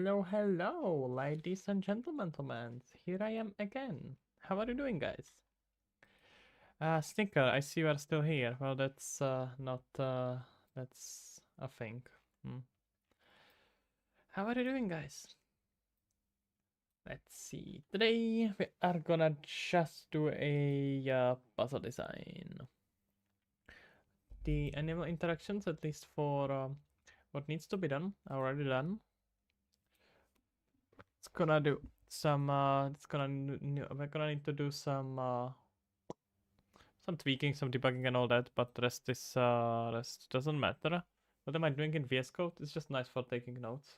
Hello, hello, ladies and gentlemen. Here I am again. How are you doing, guys? Stinker, I see you are still here. Well, that's not that's a thing. Hmm. How are you doing, guys? Let's see. Today we are gonna just do a puzzle design. The animal interactions, at least for what needs to be done, are already done. It's gonna do some. We're gonna need to do some tweaking, some debugging, and all that. But rest doesn't matter. What am I doing in VS Code? It's just nice for taking notes.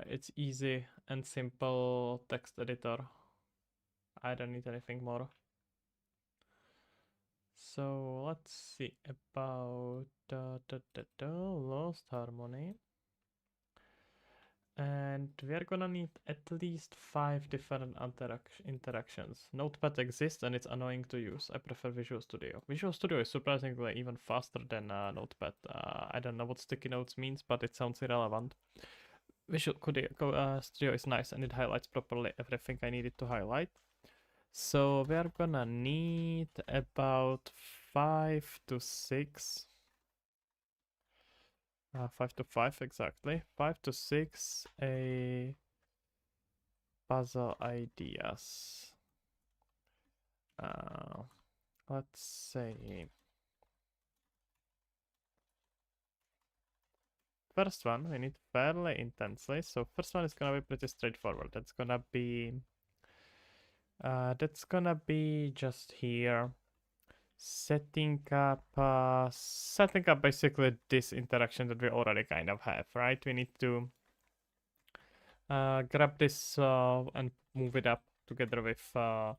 It's easy and simple text editor. I don't need anything more. So let's see about Lost Harmony. And we are gonna need at least 5 different interactions. Notepad exists and it's annoying to use. I prefer Visual Studio. Visual Studio is surprisingly even faster than Notepad. I don't know what sticky notes means, but it sounds irrelevant. Visual Studio is nice and it highlights properly everything I needed to highlight. So we are gonna need about 5 to 6. 5 to 5 exactly. 5 to 6 a puzzle ideas. Let's say first one we need fairly intensely. So first one is gonna be pretty straightforward. That's gonna be just here setting up basically this interaction that we already kind of have, right? We need to grab this and move it up together with some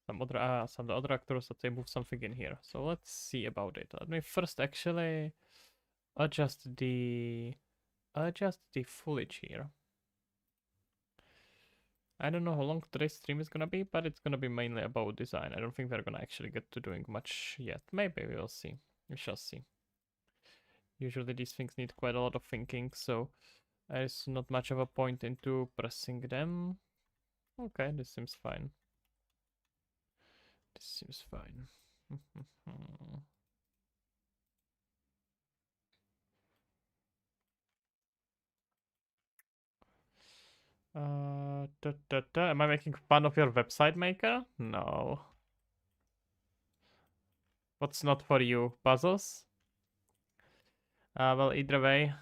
other actors that they move something in here. So let's see about it. Let me first actually adjust the foliage here. I don't know how long today's stream is gonna be, but it's gonna be mainly about design. I don't think we're gonna actually get to doing much yet. Maybe we'll see. We shall see. Usually these things need quite a lot of thinking, so there's not much of a point into pressing them. Okay, this seems fine. This seems fine. Am I making fun of your website maker? No. What's not for you? Puzzles? Well, either way,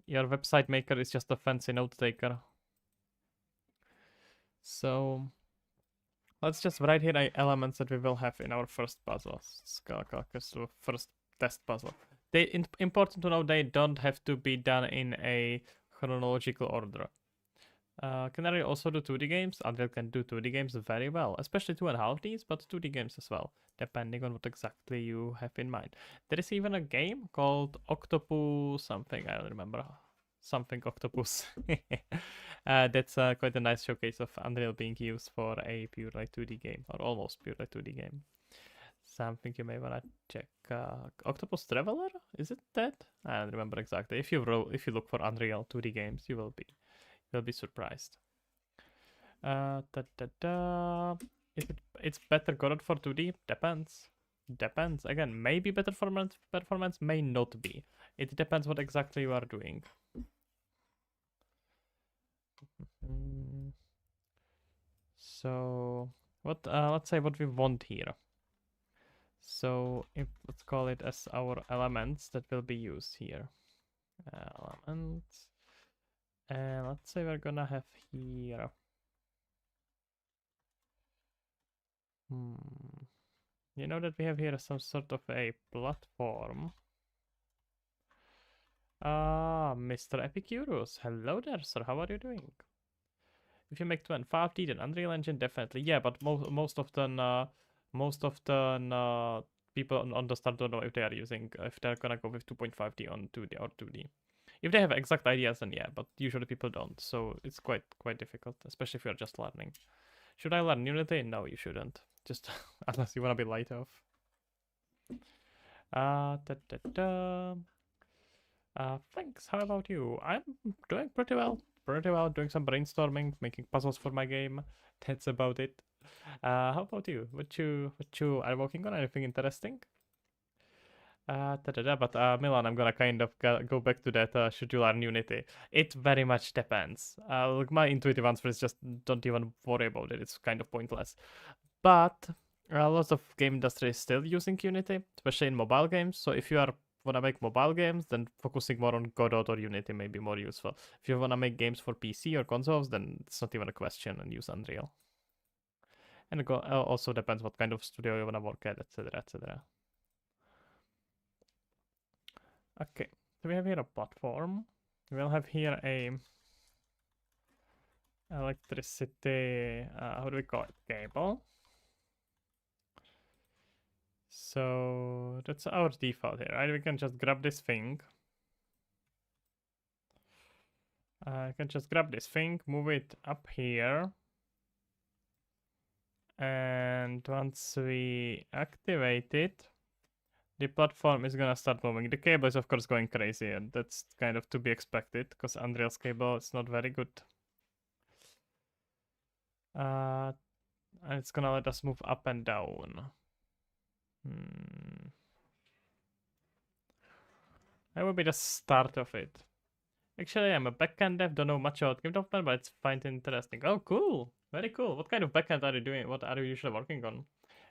your website maker is just a fancy note taker. So let's just write here elements that we will have in our first puzzle. So first test puzzle. Important to know they don't have to be done in a chronological order. Can I also do 2D games? Unreal can do 2D games very well, especially 2.5Ds, but 2D games as well, depending on what exactly you have in mind. There is even a game called Octopus something, I don't remember. Something Octopus. That's quite a nice showcase of Unreal being used for a purely 2D game, or almost purely 2D game. Something you may wanna check. Octopus Traveler? Is it that? I don't remember exactly. If you look for Unreal 2D games, you will be surprised. If it's better coded for 2D, depends. Depends. Again, maybe better performance may not be. It depends what exactly you are doing. So let's say what we want here. So let's call it as our elements that will be used here. Elements. And let's say we're gonna have here. You know that we have here some sort of a platform. Mr. Epicurus. Hello there, sir. How are you doing? If you make 2.5D, then Unreal Engine definitely. Yeah, but most often people on the start don't know if they're gonna go with 2.5D on 2D or 2D. If they have exact ideas, then yeah, but usually people don't. So it's quite difficult, especially if you're just learning. Should I learn Unity? No, you shouldn't. Just unless you wanna be light off. Thanks. How about you? I'm doing pretty well. Pretty well. Doing some brainstorming, making puzzles for my game. That's about it. How about you? What you are working on? Anything interesting? But Milan, I'm gonna kind of go back to that. Should you learn Unity? It very much depends. Look, my intuitive answer is just don't even worry about it. It's kind of pointless. But lots of game industry is still using Unity, especially in mobile games. So if you are wanna make mobile games, then focusing more on Godot or Unity may be more useful. If you wanna make games for PC or consoles, then it's not even a question and use Unreal. And it also depends what kind of studio you wanna work at, etc., etc. Okay, so we have here a platform. We'll have here a electricity, how do we call it, cable. So that's our default here, right? We can just grab this thing. I can just grab this thing, move it up here. And once we activate it, the platform is gonna start moving. The cable is of course going crazy, and that's kind of to be expected because Unreal's cable is not very good. And it's gonna let us move up and down. That would be the start of it. Actually, I'm a backend dev, don't know much about game development, but it's find interesting. Oh, cool! Very cool. What kind of backend are you doing? What are you usually working on?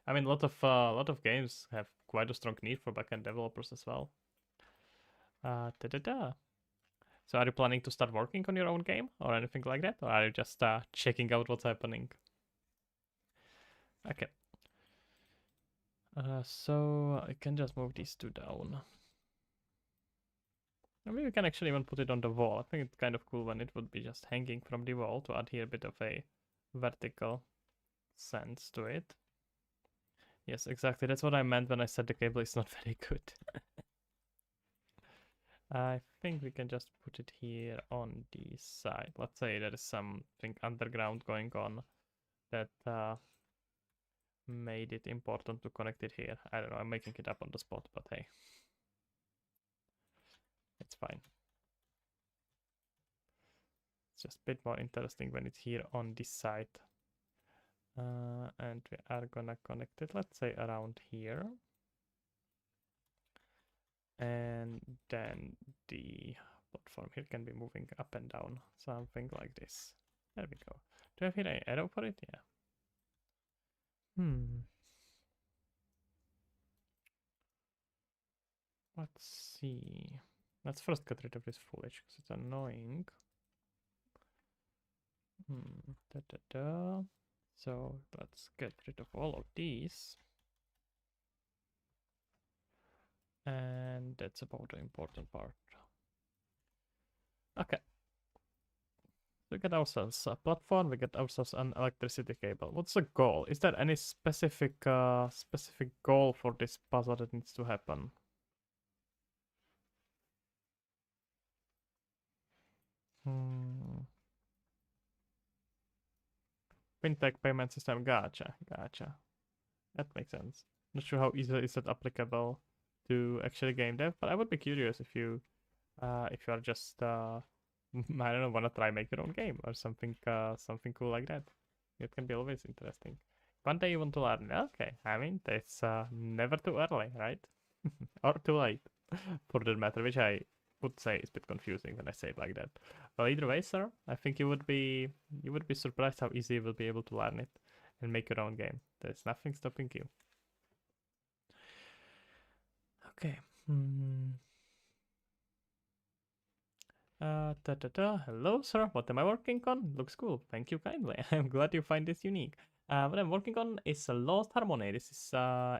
I mean, a lot of games have quite a strong need for backend developers as well. Da. So, are you planning to start working on your own game or anything like that, or are you just checking out what's happening? Okay. So I can just move these two down. Maybe we can actually even put it on the wall. I think it's kind of cool when it would be just hanging from the wall to add here a bit of a vertical sense to it. Yes, exactly. That's what I meant when I said the cable is not very good. I think we can just put it here on the side. Let's say there is something underground going on that made it important to connect it here. I don't know, I'm making it up on the spot, but hey, it's fine. It's just a bit more interesting when it's here on this side. And we are gonna connect it, let's say, around here. And then the platform here can be moving up and down, something like this. There we go. Do I have here an arrow for it? Yeah. Let's see. Let's first get rid of this foliage because it's annoying. So let's get rid of all of these. And that's about the important part. Okay. We get ourselves a platform, we get ourselves an electricity cable. What's the goal? Is there any specific goal for this puzzle that needs to happen? Fintech payment system, gotcha. That makes sense. Not sure how easy is that applicable to actually game dev, but I would be curious if you are just I don't know, wanna try make your own game or something cool like that. It can be always interesting. One day you want to learn. Okay, I mean it's never too early, right? Or too late, for that matter, which I would say is a bit confusing when I say it like that. Well, either way, sir, I think you would be surprised how easy you will be able to learn it and make your own game. There's nothing stopping you. Okay. Hello, sir. What am I working on? Looks cool. Thank you kindly. I'm glad you find this unique. What I'm working on is a Lost Harmony. This is a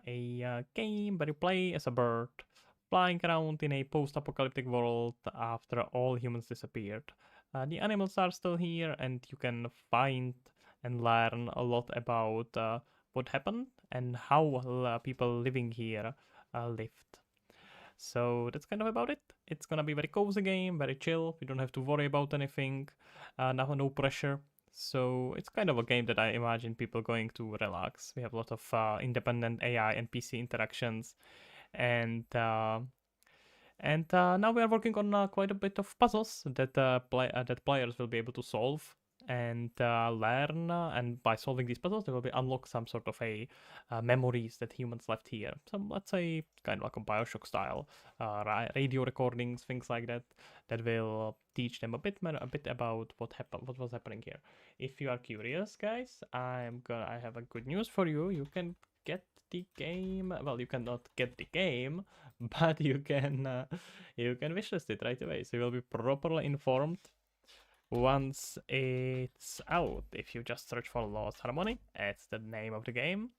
game where you play as a bird, flying around in a post-apocalyptic world after all humans disappeared. The animals are still here, and you can find and learn a lot about what happened and how people living here lived. So that's kind of about it. It's gonna be very cozy game, very chill. We don't have to worry about anything. No pressure. So it's kind of a game that I imagine people going to relax. We have a lot of independent AI and PC interactions, and And now we are working on quite a bit of puzzles that that players will be able to solve and learn. And by solving these puzzles, they will be unlock some sort of a memories that humans left here. Some, let's say, kind of like a Bioshock style radio recordings, things like that, that will teach them a bit about what was happening here. If you are curious, guys, I have a good news for you. You can get the game. Well, you cannot get the game, but you can wishlist it right away, so you will be properly informed once it's out. If you just search for Lost Harmony, it's the name of the game.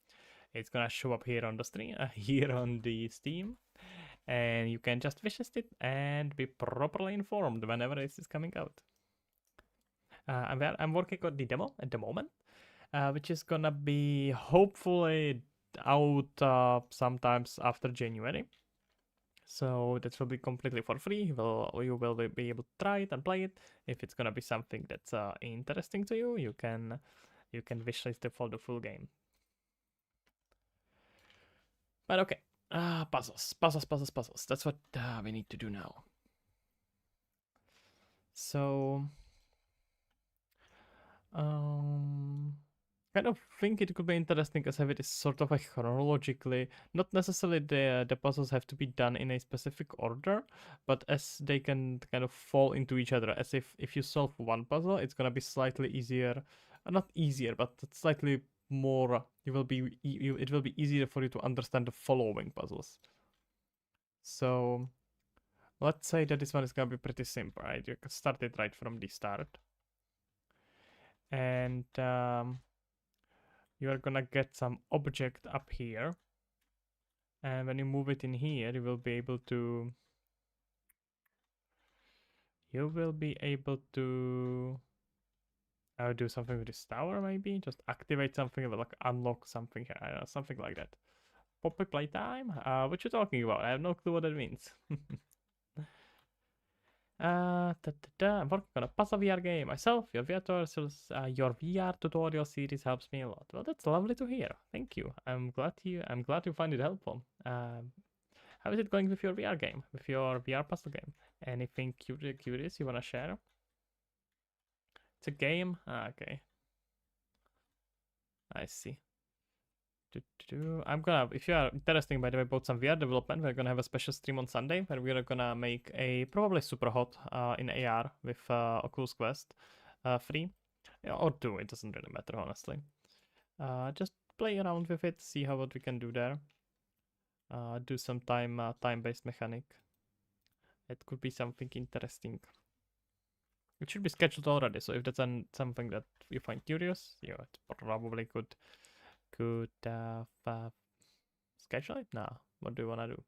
It's gonna show up here on the stream, here on the Steam, and you can just wishlist it and be properly informed whenever this is coming out. I'm working on the demo at the moment, which is gonna be hopefully out sometimes after January. So that will be completely for free. You will be able to try it and play it. If it's gonna be something that's interesting to you, you can wishlist it for the full game. But okay, puzzles. That's what we need to do now. So, kind of think it could be interesting as have it is sort of like chronologically, not necessarily the puzzles have to be done in a specific order, but as they can kind of fall into each other. As if you solve one puzzle, it's gonna be slightly easier, not easier, but slightly more. It will be easier for you to understand the following puzzles. So let's say that this one is gonna be pretty simple, right? You can start it right from the start, and you are gonna get some object up here, and when you move it in here, you will be able to do something with this tower, maybe just activate something, like unlock something here. I don't know, something like that. Poppy playtime? What you talking about? I have no clue what that means. I'm working on a puzzle VR game myself. Your VR tutorial series helps me a lot. Well, that's lovely to hear. Thank you. I'm glad you find it helpful. How is it going with your VR game, with your VR puzzle game? Anything curious you wanna share? It's a game. Okay, I see. I'm gonna, if you are interested, by the way, about some VR development, we're gonna have a special stream on Sunday where we're gonna make a probably super hot in AR with Oculus Quest 3 or 2. It doesn't really matter, honestly. Just play around with it, see what we can do there. Do some time-based mechanic. It could be something interesting. It should be scheduled already, so if that's something that you find curious, yeah, it probably could schedule it. Now, what do you wanna do?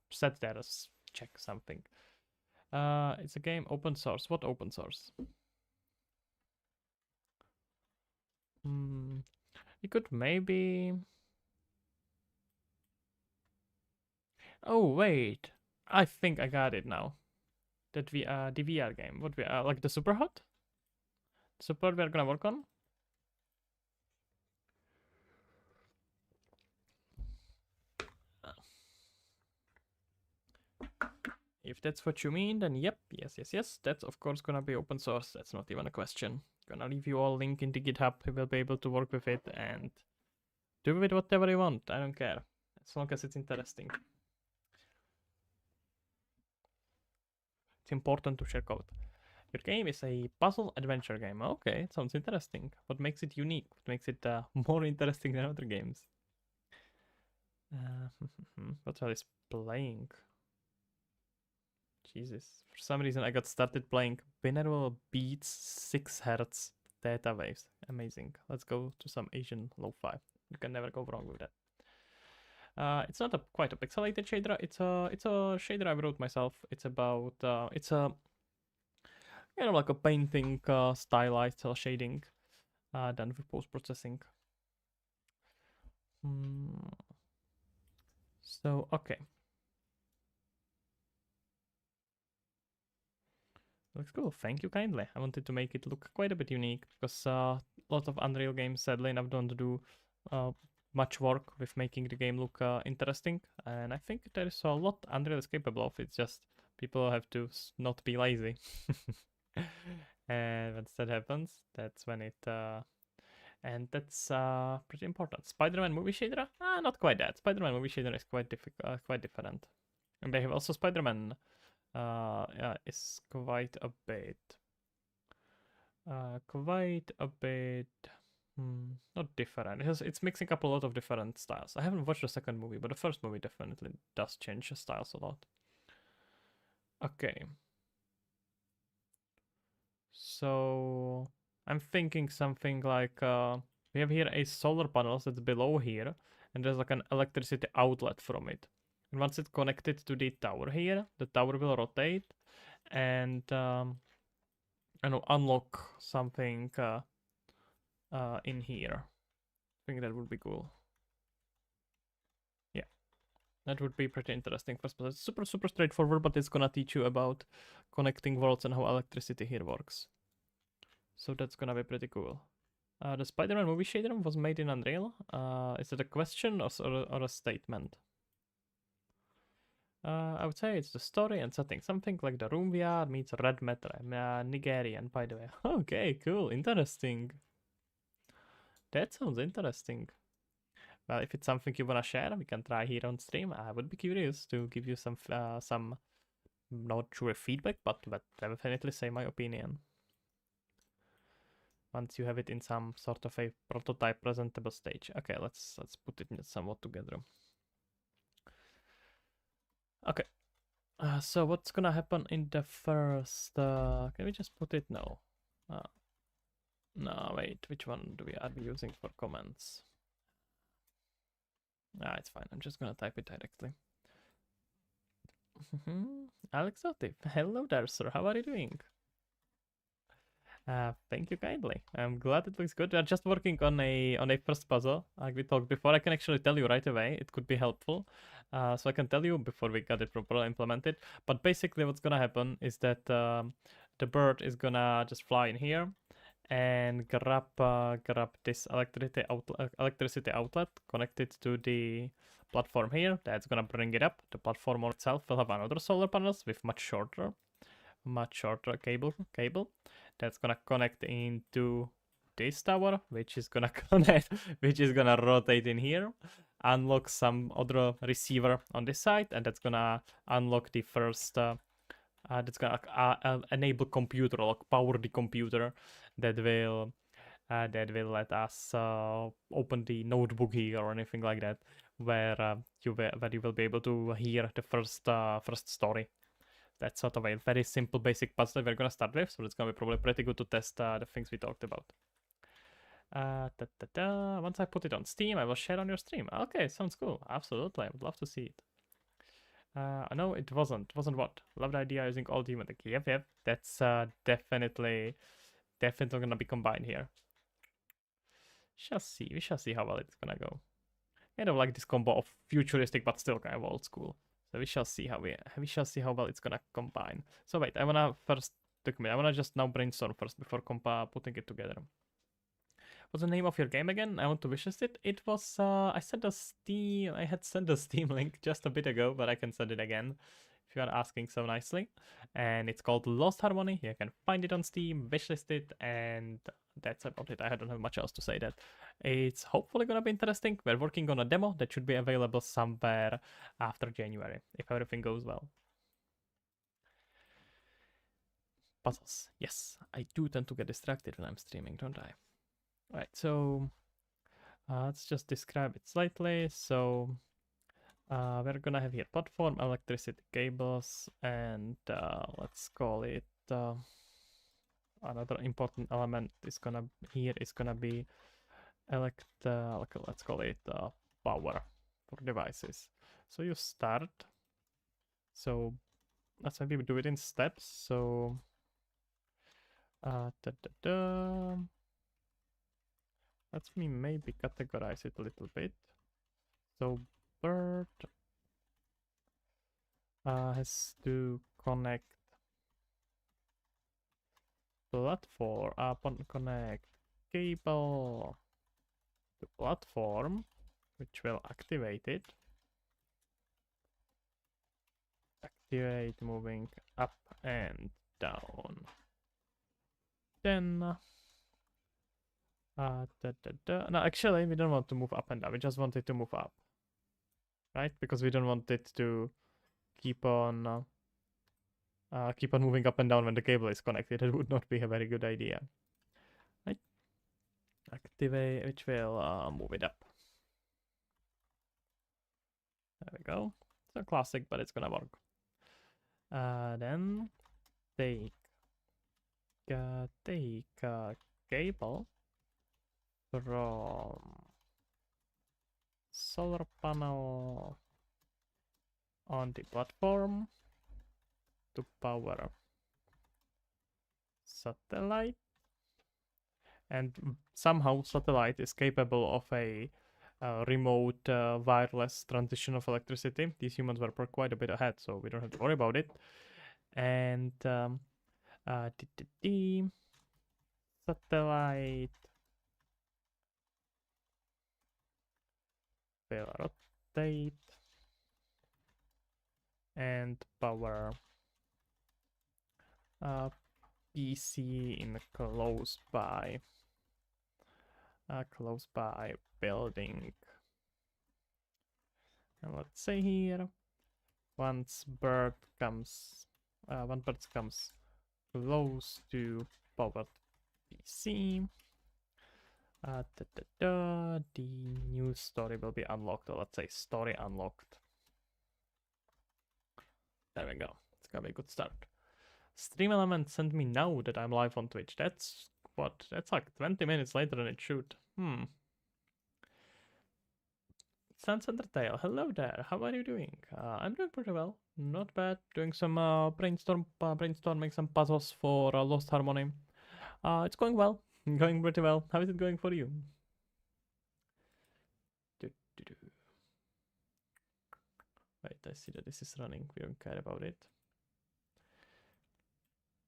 Set status, check something. It's a game open source. What open source? You could maybe. Oh wait, I think I got it now. That the VR game. What we like the super hot? Super we are gonna work on. If that's what you mean, then yep, yes. That's of course gonna be open source. That's not even a question. Gonna leave you all link in the GitHub. You will be able to work with it and do with whatever you want. I don't care, as long as it's interesting. It's important to share code. Your game is a puzzle adventure game. Okay, it sounds interesting. What makes it unique? What makes it more interesting than other games? What are this playing? Jesus. For some reason, I got started playing binaural beats 6 Hz data waves. Amazing. Let's go to some Asian lo-fi. You can never go wrong with that. It's not quite a pixelated shader. It's a shader I wrote myself. It's about it's a like a painting stylized cell shading done with post processing. So okay. Looks cool. Thank you kindly. I wanted to make it look quite a bit unique because a lot of Unreal games sadly enough don't do much work with making the game look interesting, and I think there is a lot Unreal is capable of. It's just people have to not be lazy. And once that happens, that's when it and that's pretty important. Spider-Man movie shader? Not quite that. Spider-Man movie shader is quite quite different. And they have also Spider-Man yeah, is quite a bit not different. It's mixing up a lot of different styles. I haven't watched the second movie, but the first movie definitely does change the styles a lot. Okay. So I'm thinking something like we have here a solar panel that's below here, and there's like an electricity outlet from it. And once it's connected to the tower here, the tower will rotate and unlock something in here. I think that would be cool. Yeah, that would be pretty interesting. First, it's super straightforward, but it's gonna teach you about connecting worlds and how electricity here works. So that's gonna be pretty cool. The Spider-Man movie shader was made in Unreal. Is it a question or a statement? I would say it's the story and setting. Something like the room VR meets Red Matter. I'm Nigerian, by the way. Okay, cool, interesting. That sounds interesting. Well, if it's something you wanna share, we can try here on stream. I would be curious to give you some not sure feedback, but definitely say my opinion. Once you have it in some sort of a prototype presentable stage. Okay, let's put it somewhat together. Okay. So what's gonna happen in the first? Can we just put it? No. No, wait. Which one do we are we using for comments? It's fine. I'm just gonna type it directly. Alex Otif. Hello there, sir. How are you doing? Thank you kindly. I'm glad it looks good. We are just working on a first puzzle, like we talked before. I can actually tell you right away. It could be helpful. So I can tell you before we got it properly implemented. But basically, what's gonna happen is that the bird is gonna just fly in here and grab this electricity outlet connected to the platform here. That's gonna bring it up. The platform itself will have another solar panels with much shorter cable that's gonna connect into this tower, which is gonna rotate in here, unlock some other receiver on this side, and that's gonna unlock the first that's gonna enable computer, like power the computer that will let us open the notebook here or anything like that, where you will be able to hear the first story. That's sort of a very simple basic puzzle we're gonna start with, so it's gonna be probably pretty good to test the things we talked about. Once I put it on Steam, I will share on your stream. Okay, sounds cool. Absolutely, I would love to see it. No, it wasn't. Wasn't what? Love the idea using all demon. Yep. That's definitely gonna be combined here. We shall see how well it's gonna go. Kind of like this combo of futuristic but still kind of old school. So we shall see how well it's gonna combine. So wait, I wanna first document. I wanna just now brainstorm first before putting it together. What's the name of your game again? I want to wishlist it. It was I had sent a Steam link just a bit ago, but I can send it again if you are asking so nicely. And it's called Lost Harmony. You can find it on Steam, wishlist it, and that's about it. I don't have much else to say. That it's hopefully gonna be interesting. We're working on a demo that should be available somewhere after January if everything goes well. Puzzles. Yes, I do tend to get distracted when I'm streaming, don't I? Right, so let's just describe it slightly. So we're gonna have here platform, electricity cables, and let's call it another important element is gonna be let's call it power for devices. So you start. So let's maybe do it in steps. So let me maybe categorize it a little bit. So bird has to connect connect cable to platform, which will activate it. Activate moving up and down. Then no, actually we don't want to move up and down, we just want it to move up, right? Because we don't want it to keep on moving up and down when the cable is connected. It would not be a very good idea, right? Activate, which will move it up. There we go. It's a classic, but it's gonna work. Then take cable from solar panel on the platform to power satellite, and somehow satellite is capable of a remote wireless transition of electricity. These humans were quite a bit ahead, so we don't have to worry about it. And satellite will rotate and power PC in a close by building. And let's say here, once bird comes close to powered PC, the new story will be unlocked, or let's say story unlocked. There we go. It's gonna be a good start. Stream element sent me now that I'm live on Twitch. That's what? That's like 20 minutes later than it should. Sans Undertale, hello there. How are you doing? I'm doing pretty well. Not bad. Doing some brainstorming some puzzles for Lost Harmony. It's going well. Going pretty well. How is it going for you? Wait, I see that this is running. We don't care about it.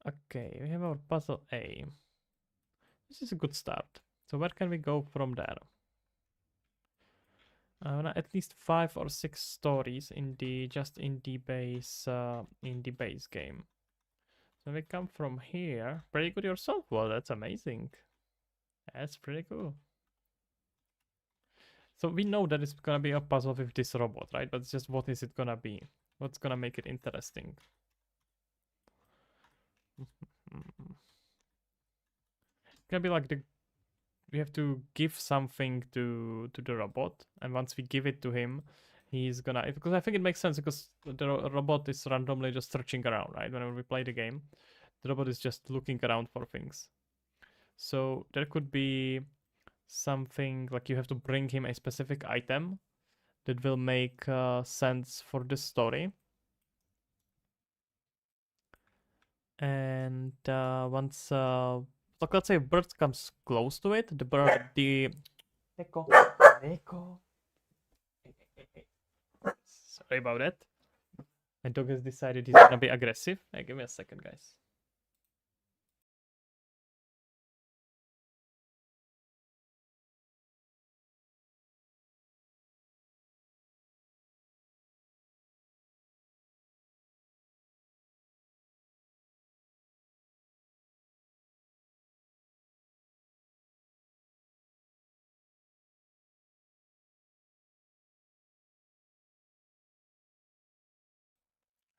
Okay, we have our puzzle A. This is a good start. So where can we go from there? At least 5 or 6 stories in the base game. So we come from here. Pretty good yourself. Well, that's amazing. That's pretty cool. So we know that it's gonna be a puzzle with this robot, right? But it's just, what is it gonna be? What's gonna make it interesting? It's gonna be like we have to give something to the robot, and once we give it to him, he's gonna, because I think it makes sense, because the robot is randomly just searching around, right? Whenever we play the game, the robot is just looking around for things. So there could be something like you have to bring him a specific item that will make sense for the story. And once like, let's say a bird comes close to it, the bird, Echo. Sorry about that. My dog has decided he's gonna be aggressive. Hey, give me a second, guys.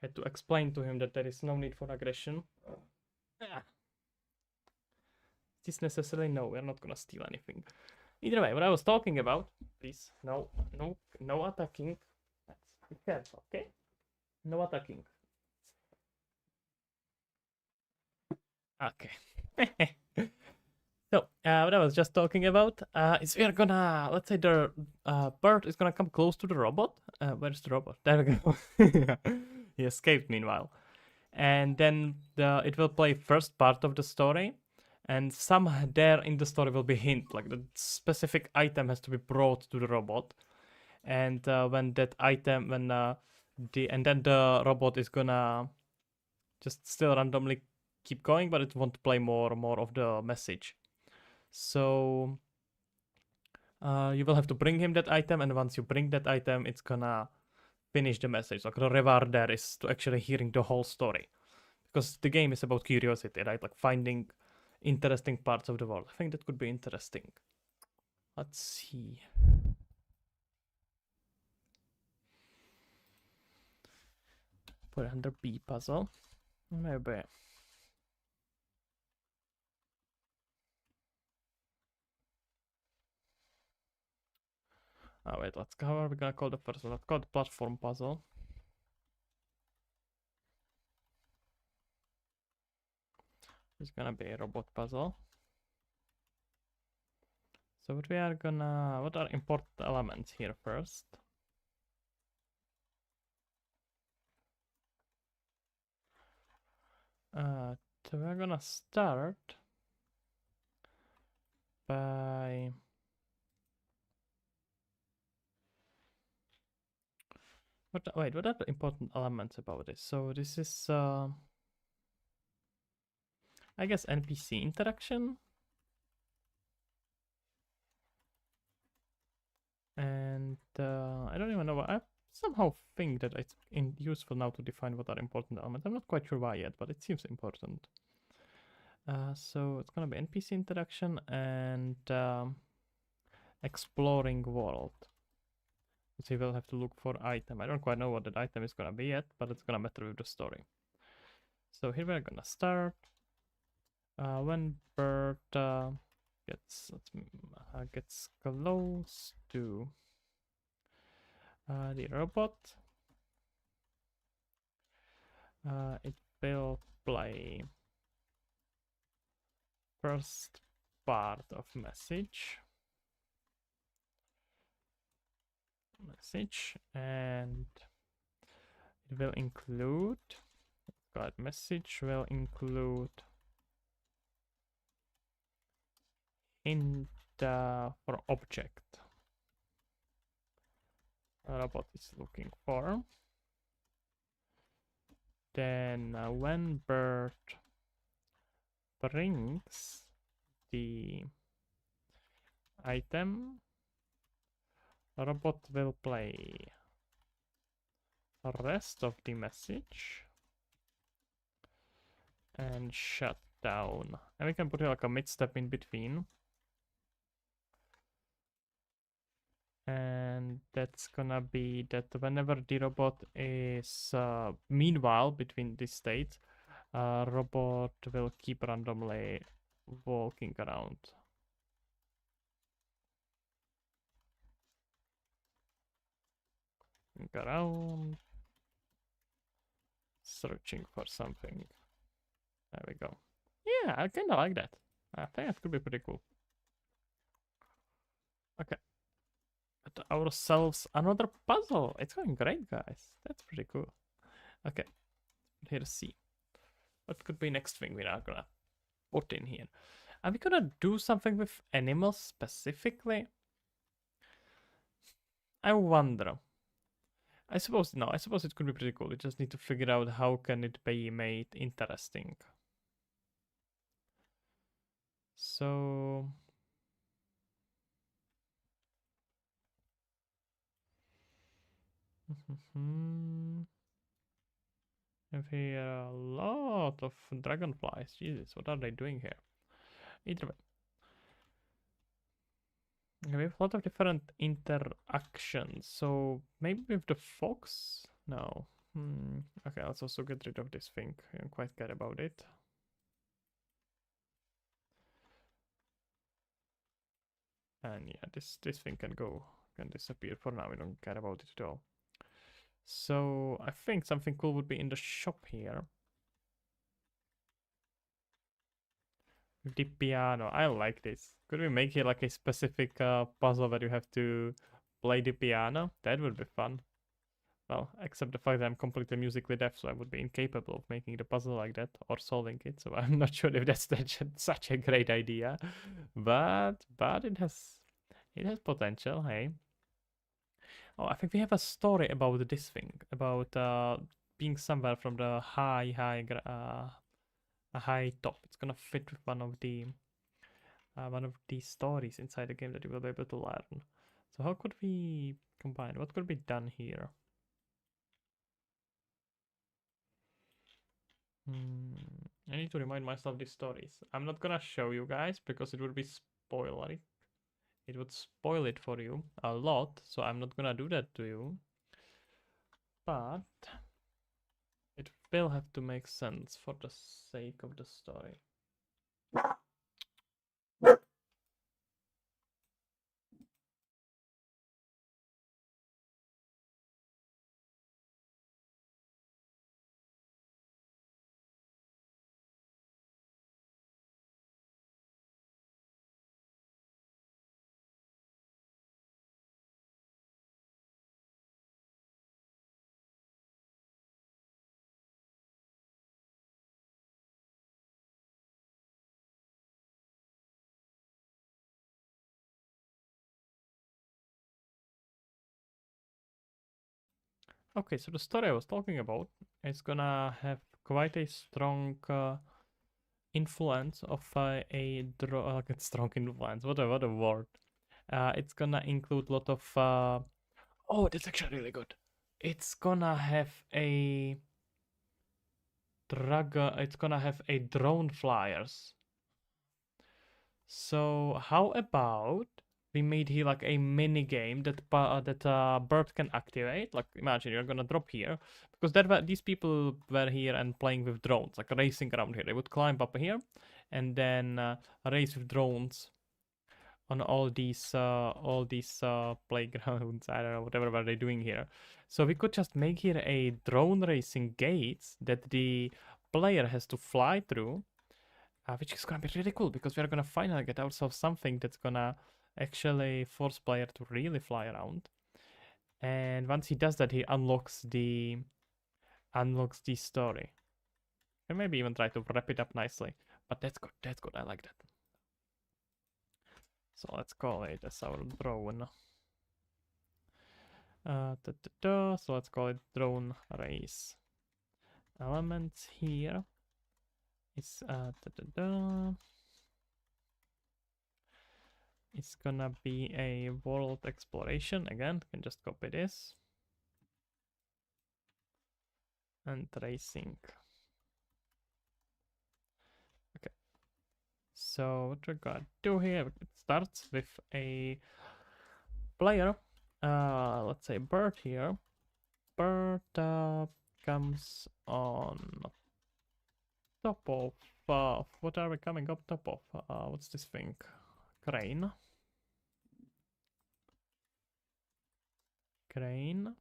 I had to explain to him that there is no need for aggression. Yeah. Is this necessarily? No, we're not gonna steal anything. Either way, what I was talking about, please, no attacking. Let's be careful, okay? No attacking. Okay. So, what I was just talking about is we are gonna, let's say the bird is gonna come close to the robot. Where's the robot? There we go. He escaped meanwhile. And then it will play first part of the story. And somewhere there in the story will be hint, like the specific item has to be brought to the robot. And when that item, and then the robot is gonna just still randomly keep going, but it won't play more of the message. So You will have to bring him that item, and once you bring that item, it's gonna finish the message. Like the reward there is to actually hearing the whole story, because the game is about curiosity, right? Like finding interesting parts of the world. I think that could be interesting. Let's see. Put it under B puzzle. Maybe. Oh wait, let's go. How are we gonna call the first one? Let's call it platform puzzle. It's gonna be a robot puzzle. So what we are gonna, what are important elements here first? So we're gonna start by wait, what are the important elements about this? So this is I guess NPC interaction. And I don't even know why. I somehow think that it's useful now to define what are important elements. I'm not quite sure why yet, but it seems important. So it's gonna be NPC interaction and exploring world. So you will have to look for item. I don't quite know what that item is gonna be yet, but it's gonna matter with the story. So here we're gonna start. When bird gets close to the robot, it will play first part of message, and it will include, message will include hint for object robot is looking for. Then when bird brings the item, robot will play the rest of the message and shut down. And we can put like a mid step in between. And that's gonna be that whenever the robot is meanwhile between these states, robot will keep randomly walking around. Searching for something. There we go. Yeah, I kinda like that. I think it could be pretty cool. Okay. Got ourselves another puzzle. It's going great, guys. That's pretty cool. Okay. Here, see. What could be next thing we are gonna put in here? Are we gonna do something with animals specifically? I wonder. I suppose no. I suppose it could be pretty cool. We just need to figure out how can it be made interesting. So have here a lot of dragonflies. Jesus, what are they doing here? Either way. We have a lot of different interactions. So maybe with the fox? No. Okay, let's also get rid of this thing. I don't quite care about it. And yeah, this thing can disappear for now. We don't care about it at all. So I think something cool would be in the shop here. With the piano. I like this. Could we make it like a specific puzzle where you have to play the piano? That would be fun. Well, except the fact that I'm completely musically deaf, so I would be incapable of making the puzzle like that or solving it. So I'm not sure if that's such a great idea, but it has potential. Hey. Oh, I think we have a story about this thing about being somewhere from the high top. It's gonna fit with one of the one of these stories inside the game that you will be able to learn. So how could we combine? What could be done here? I need to remind myself these stories. I'm not gonna show you guys because it would be spoilery. It would spoil it for you a lot, so I'm not gonna do that to you. But it will have to make sense for the sake of the story. Okay, so the story I was talking about is gonna have quite a strong influence of like a strong influence. What a word. It's gonna include a lot of oh, that's actually really good. It's gonna have a it's gonna have a drone flyers. So how about we made here like a mini game that bird can activate? Like imagine you're gonna drop here because these people were here and playing with drones, like racing around here. They would climb up here and then race with drones on all these playgrounds. I don't know whatever were they doing here. So we could just make here a drone racing gates that the player has to fly through, which is gonna be really cool because we're gonna finally get ourselves something that's gonna actually force player to really fly around. And once he does that, he unlocks the story. And maybe even try to wrap it up nicely. But that's good. That's good. I like that. So let's call it as our drone. So let's call it drone race. Elements here is it's gonna be a world exploration again. Can just copy this and racing. Okay. So what we're gonna do here? It starts with a player. Let's say bird here. Bird comes on top of what are we coming up top of? What's this thing? Crane. Crane.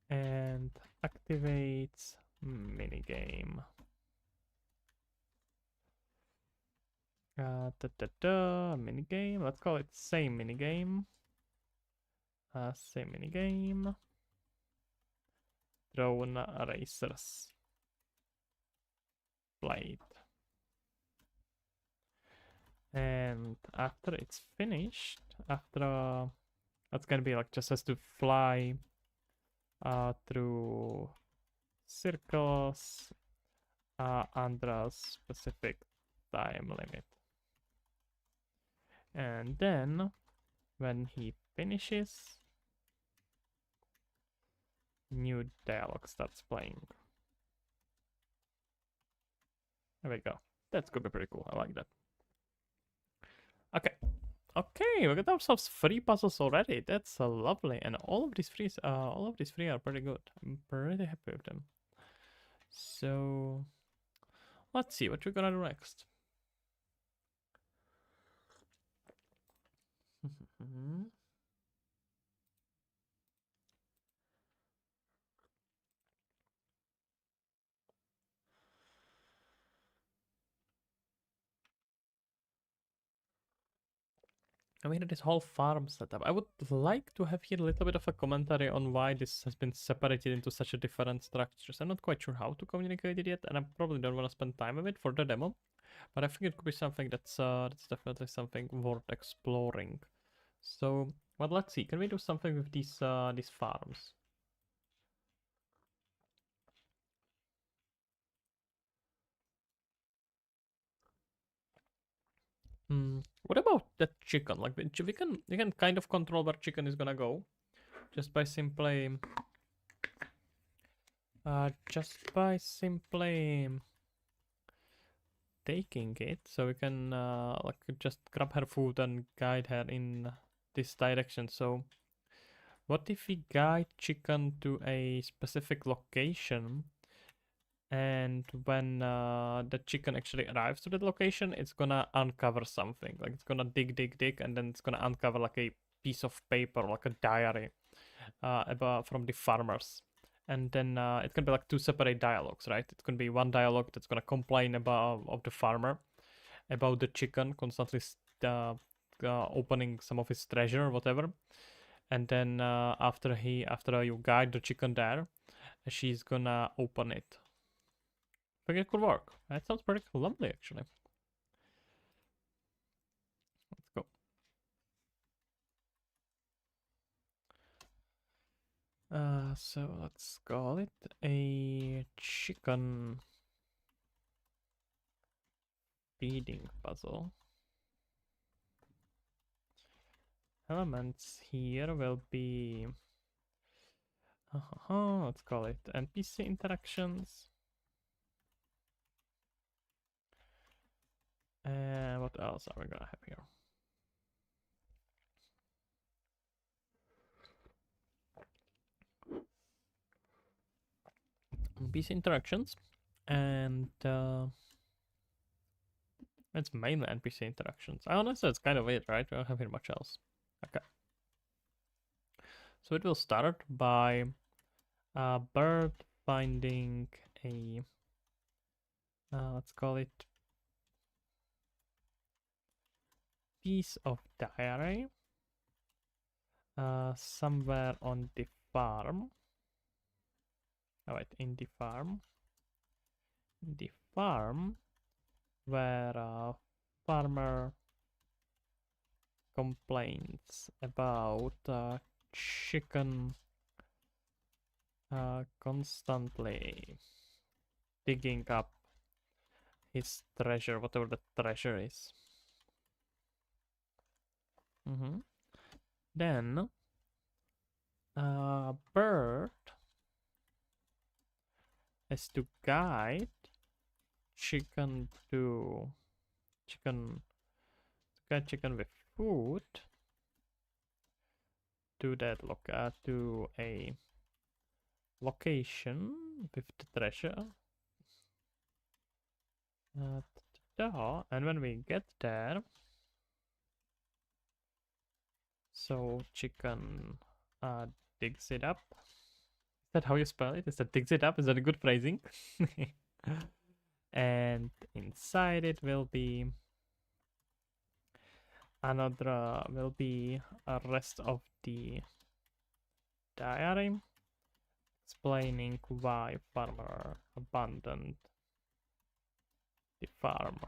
And activates minigame. Minigame. Let's call it same minigame. Same minigame. Drone racers. Played. And after it's finished, after that's gonna be like just has to fly through circles under a specific time limit. And then when he finishes, new dialogue starts playing. There we go. That's gonna be pretty cool. I like that. Okay. Okay, we got ourselves 3 puzzles already. That's lovely, and all of these three are pretty good. I'm pretty happy with them. So let's see what we're gonna do next. I mean, this whole farm setup. I would like to have here a little bit of a commentary on why this has been separated into such a different structures. I'm not quite sure how to communicate it yet, and I probably don't want to spend time with it for the demo. But I think it could be something that's definitely something worth exploring. So, well, let's see. Can we do something with these farms? What about that chicken? Like we can kind of control where chicken is gonna go, just by simply taking it. So we can like just grab her food and guide her in this direction. So what if we guide chicken to a specific location? And when the chicken actually arrives to that location, it's gonna uncover something. Like it's gonna dig, and then it's gonna uncover like a piece of paper, like a diary, about from the farmers. And then it can be like two separate dialogues, right? It can be one dialogue that's gonna complain about of the farmer about the chicken constantly opening some of his treasure or whatever. And then after you guide the chicken there, she's gonna open it. I think it could work. That sounds pretty lovely, actually. Let's go. So let's call it a chicken feeding puzzle. Elements here will be, let's call it NPC interactions. And what else are we gonna have here? NPC interactions, and it's mainly NPC interactions. I honestly, it's kind of it, right? We don't have here much else. Okay. So it will start by a bird finding a, let's call it, piece of diary somewhere on the farm. Oh, wait, in the farm. In the farm where a farmer complains about chicken constantly digging up his treasure, whatever the treasure is. Then a bird has to guide chicken to chicken with food to that to a location with the treasure. And when we get there, so chicken digs it up. Is that how you spell it? Is that digs it up? Is that a good phrasing? And inside it will be a rest of the diary explaining why farmer abandoned the farm.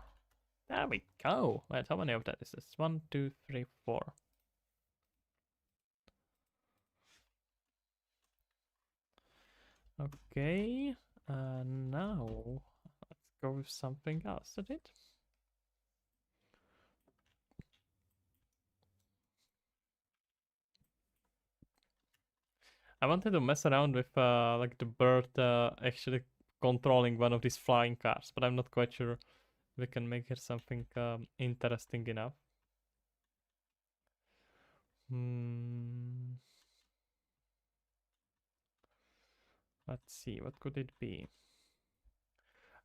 There we go. Wait, how many of that is this? 1, 2, 3, 4. Okay, now let's go with something else at it. I wanted to mess around with like the bird actually controlling one of these flying cars, but I'm not quite sure we can make here something interesting enough. Let's see, what could it be?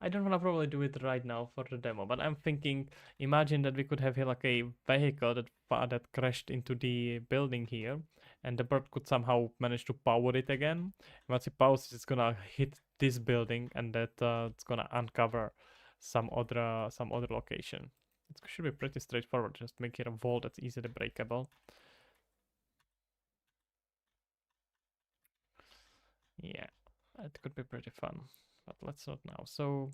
I don't want to probably do it right now for the demo, but I'm thinking, imagine that we could have here like a vehicle that crashed into the building here, and the bird could somehow manage to power it again. Once it powers it, it's gonna hit this building, and that it's gonna uncover some other location. It should be pretty straightforward. Just make it a wall that's easily breakable. Yeah, it could be pretty fun, but let's not now. So,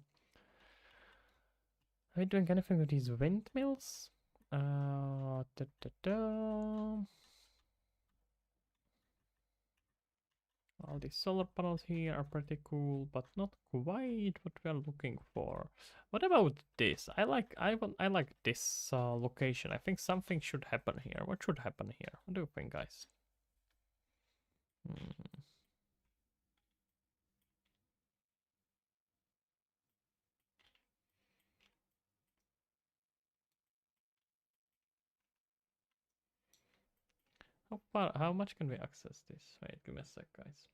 are we doing anything with these windmills? Da, da, da. All these solar panels here are pretty cool, but not quite what we are looking for. What about this? I like this location. I think something should happen here. What should happen here? What do you think, guys? Hmm. How much can we access this? Wait, give me a sec, guys.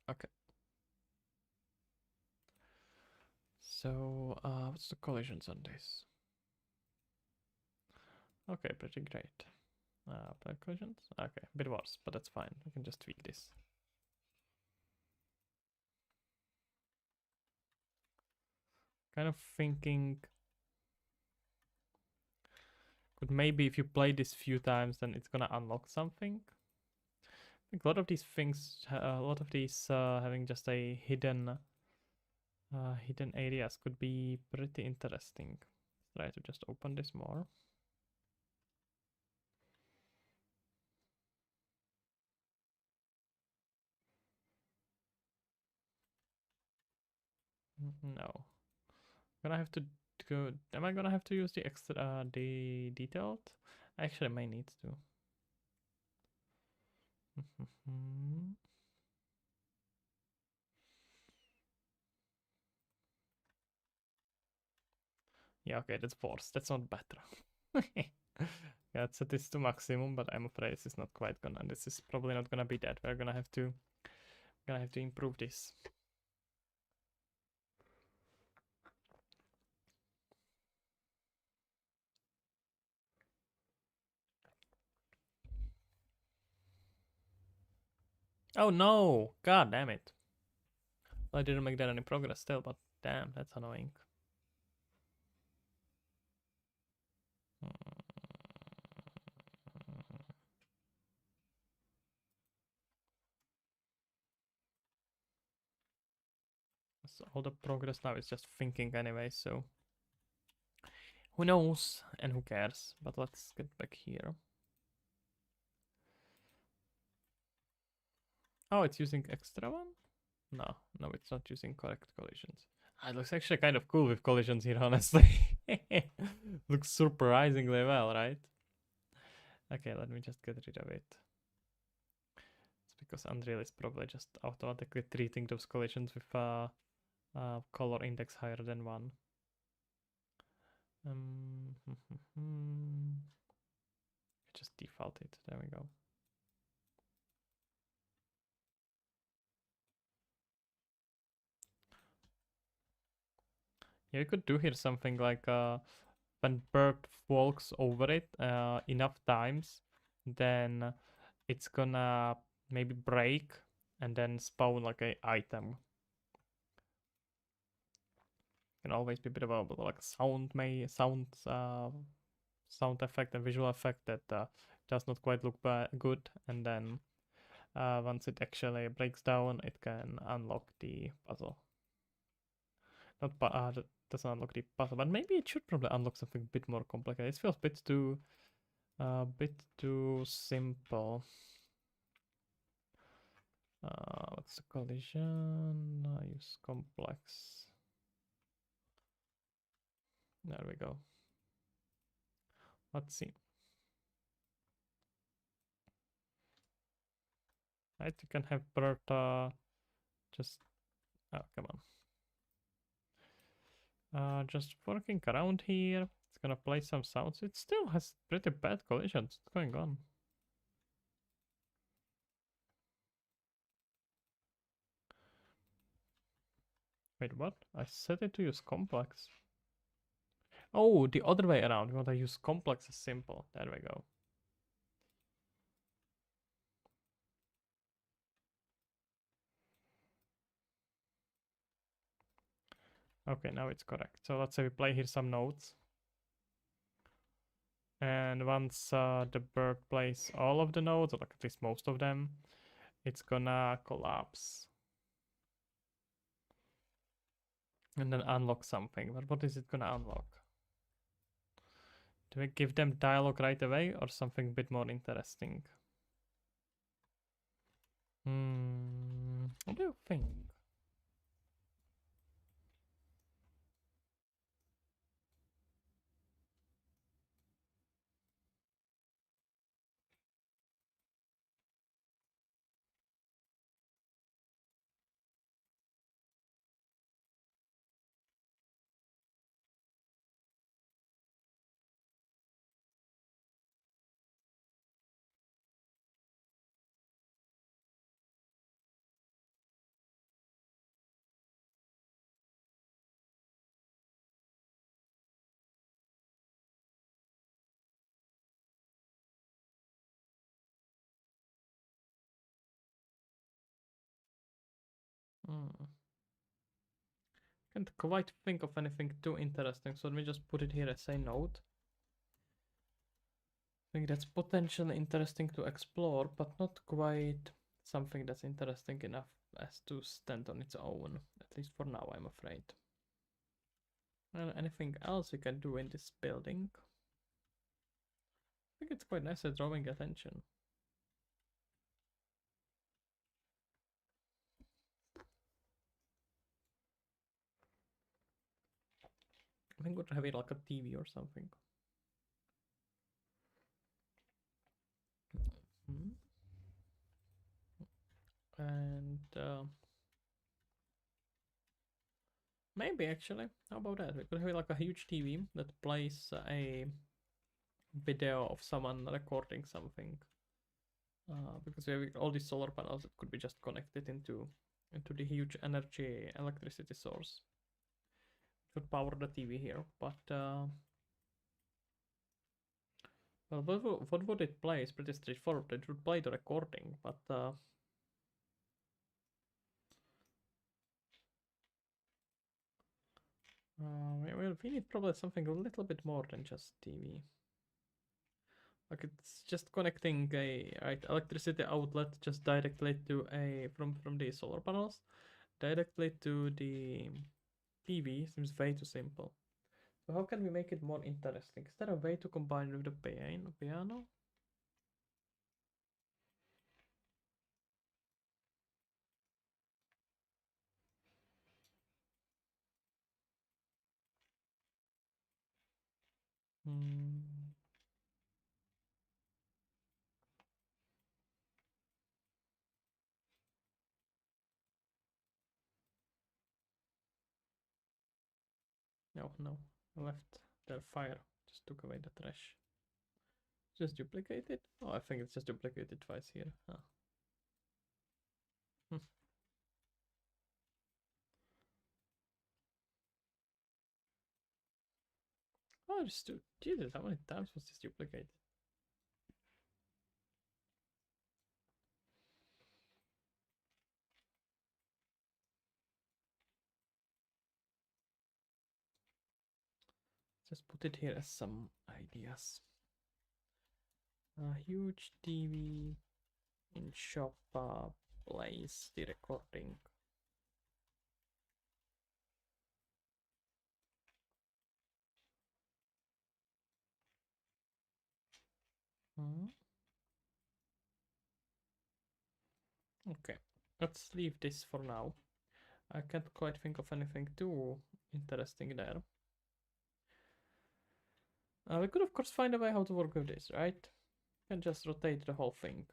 Okay. So, what's the collisions on this? Okay, pretty great. Player collisions? Okay, a bit worse, but that's fine. We can just tweak this. Kind of thinking, could maybe if you play this few times, then it's gonna unlock something. I think a lot of these things, a lot of these having just a hidden areas could be pretty interesting. Try to just open this more. No, gonna have to go. Am I gonna have to use the extra the detailed? I actually may need to. Yeah, okay, that's forced. That's not better. Yeah, let's set this to maximum, but I'm afraid this is not quite gonna. This is probably not gonna be that. We're gonna have to improve this. Oh no! God damn it! I didn't make that any progress still, but damn, that's annoying. So all the progress now is just thinking anyway, so who knows and who cares? But let's get back here. Oh, it's using extra one? No, no, it's not using correct collisions. It looks actually kind of cool with collisions here, honestly. Looks surprisingly well, right? Okay, let me just get rid of it. It's because Unreal is probably just automatically treating those collisions with color index higher than 1. Just default it. There we go. Yeah, you could do here something like when bird walks over it enough times, then it's gonna maybe break and then spawn like a item. Can always be a bit of a like sound effect and visual effect that does not quite look good, and then once it actually breaks down, it can unlock the puzzle. Not that doesn't unlock the puzzle, but maybe it should probably unlock something a bit more complicated. It feels a bit too simple. What's the collision? Use complex. There we go. Let's see. Right, you can have Berta just. Oh, come on. Just working around here. It's gonna play some sounds. It still has pretty bad collisions. What's going on? Wait, what? I set it to use complex. Oh, the other way around. We want to use complex as simple. There we go. Okay, now it's correct. So let's say we play here some notes. And once the bird plays all of the notes, or like at least most of them, it's gonna collapse. And then unlock something. But what is it gonna unlock? Do we give them dialogue right away or something a bit more interesting? What do you think? Hmm. Can't quite think of anything too interesting, so let me just put it here as a note. I think that's potentially interesting to explore, but not quite something that's interesting enough as to stand on its own, at least for now, I'm afraid. And anything else you can do in this building? I think it's quite nice at drawing attention. I think we'd have it like a TV or something. Hmm. And maybe actually, how about that? We could have like a huge TV that plays a video of someone recording something. Because we have all these solar panels that could be just connected into the huge energy electricity source. It would power the TV here, but well, what would it play? It's pretty straightforward. It would play the recording, but we need probably something a little bit more than just TV. Like it's just connecting a electricity outlet just directly to a from the solar panels directly to the TV seems way too simple. So how can we make it more interesting? Is there a way to combine with the piano? Hmm. No, no. I left the fire. Just took away the trash. Just duplicate it? Oh, I think it's just duplicated twice here. Ah. Hmm. Oh, just Jesus, how many times was this duplicated? Just put it here as some ideas. A huge TV in shop plays the recording. Hmm. Okay, let's leave this for now. I can't quite think of anything too interesting there. We could of course find a way how to work with this, right? Can just rotate the whole thing.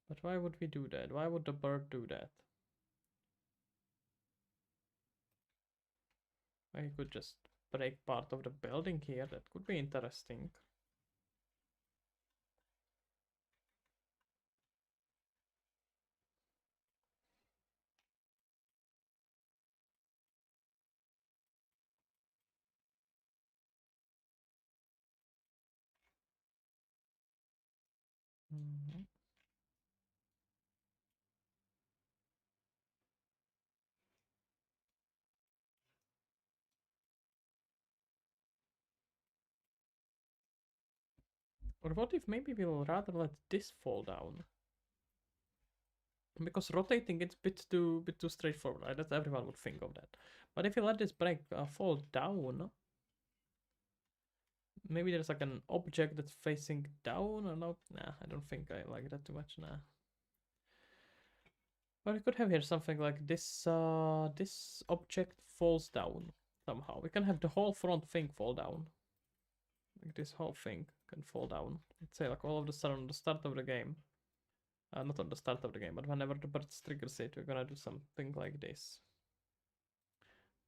But why would we do that? Why would the bird do that? I could just break part of the building here. That could be interesting. Mhm. Or what if maybe we'll rather let this fall down? Because rotating it's bit too straightforward, right? That's everyone would think of that. But if you let this break fall down, Maybe there's like an object that's facing down or no? Nah, I don't think I like that too much. Nah. But we could have here something like this. This object falls down somehow. We can have the whole front thing fall down. Like this whole thing can fall down. Let's say like all of the sudden on the start of the game. Not on the start of the game, but whenever the bird triggers it, we're gonna do something like this.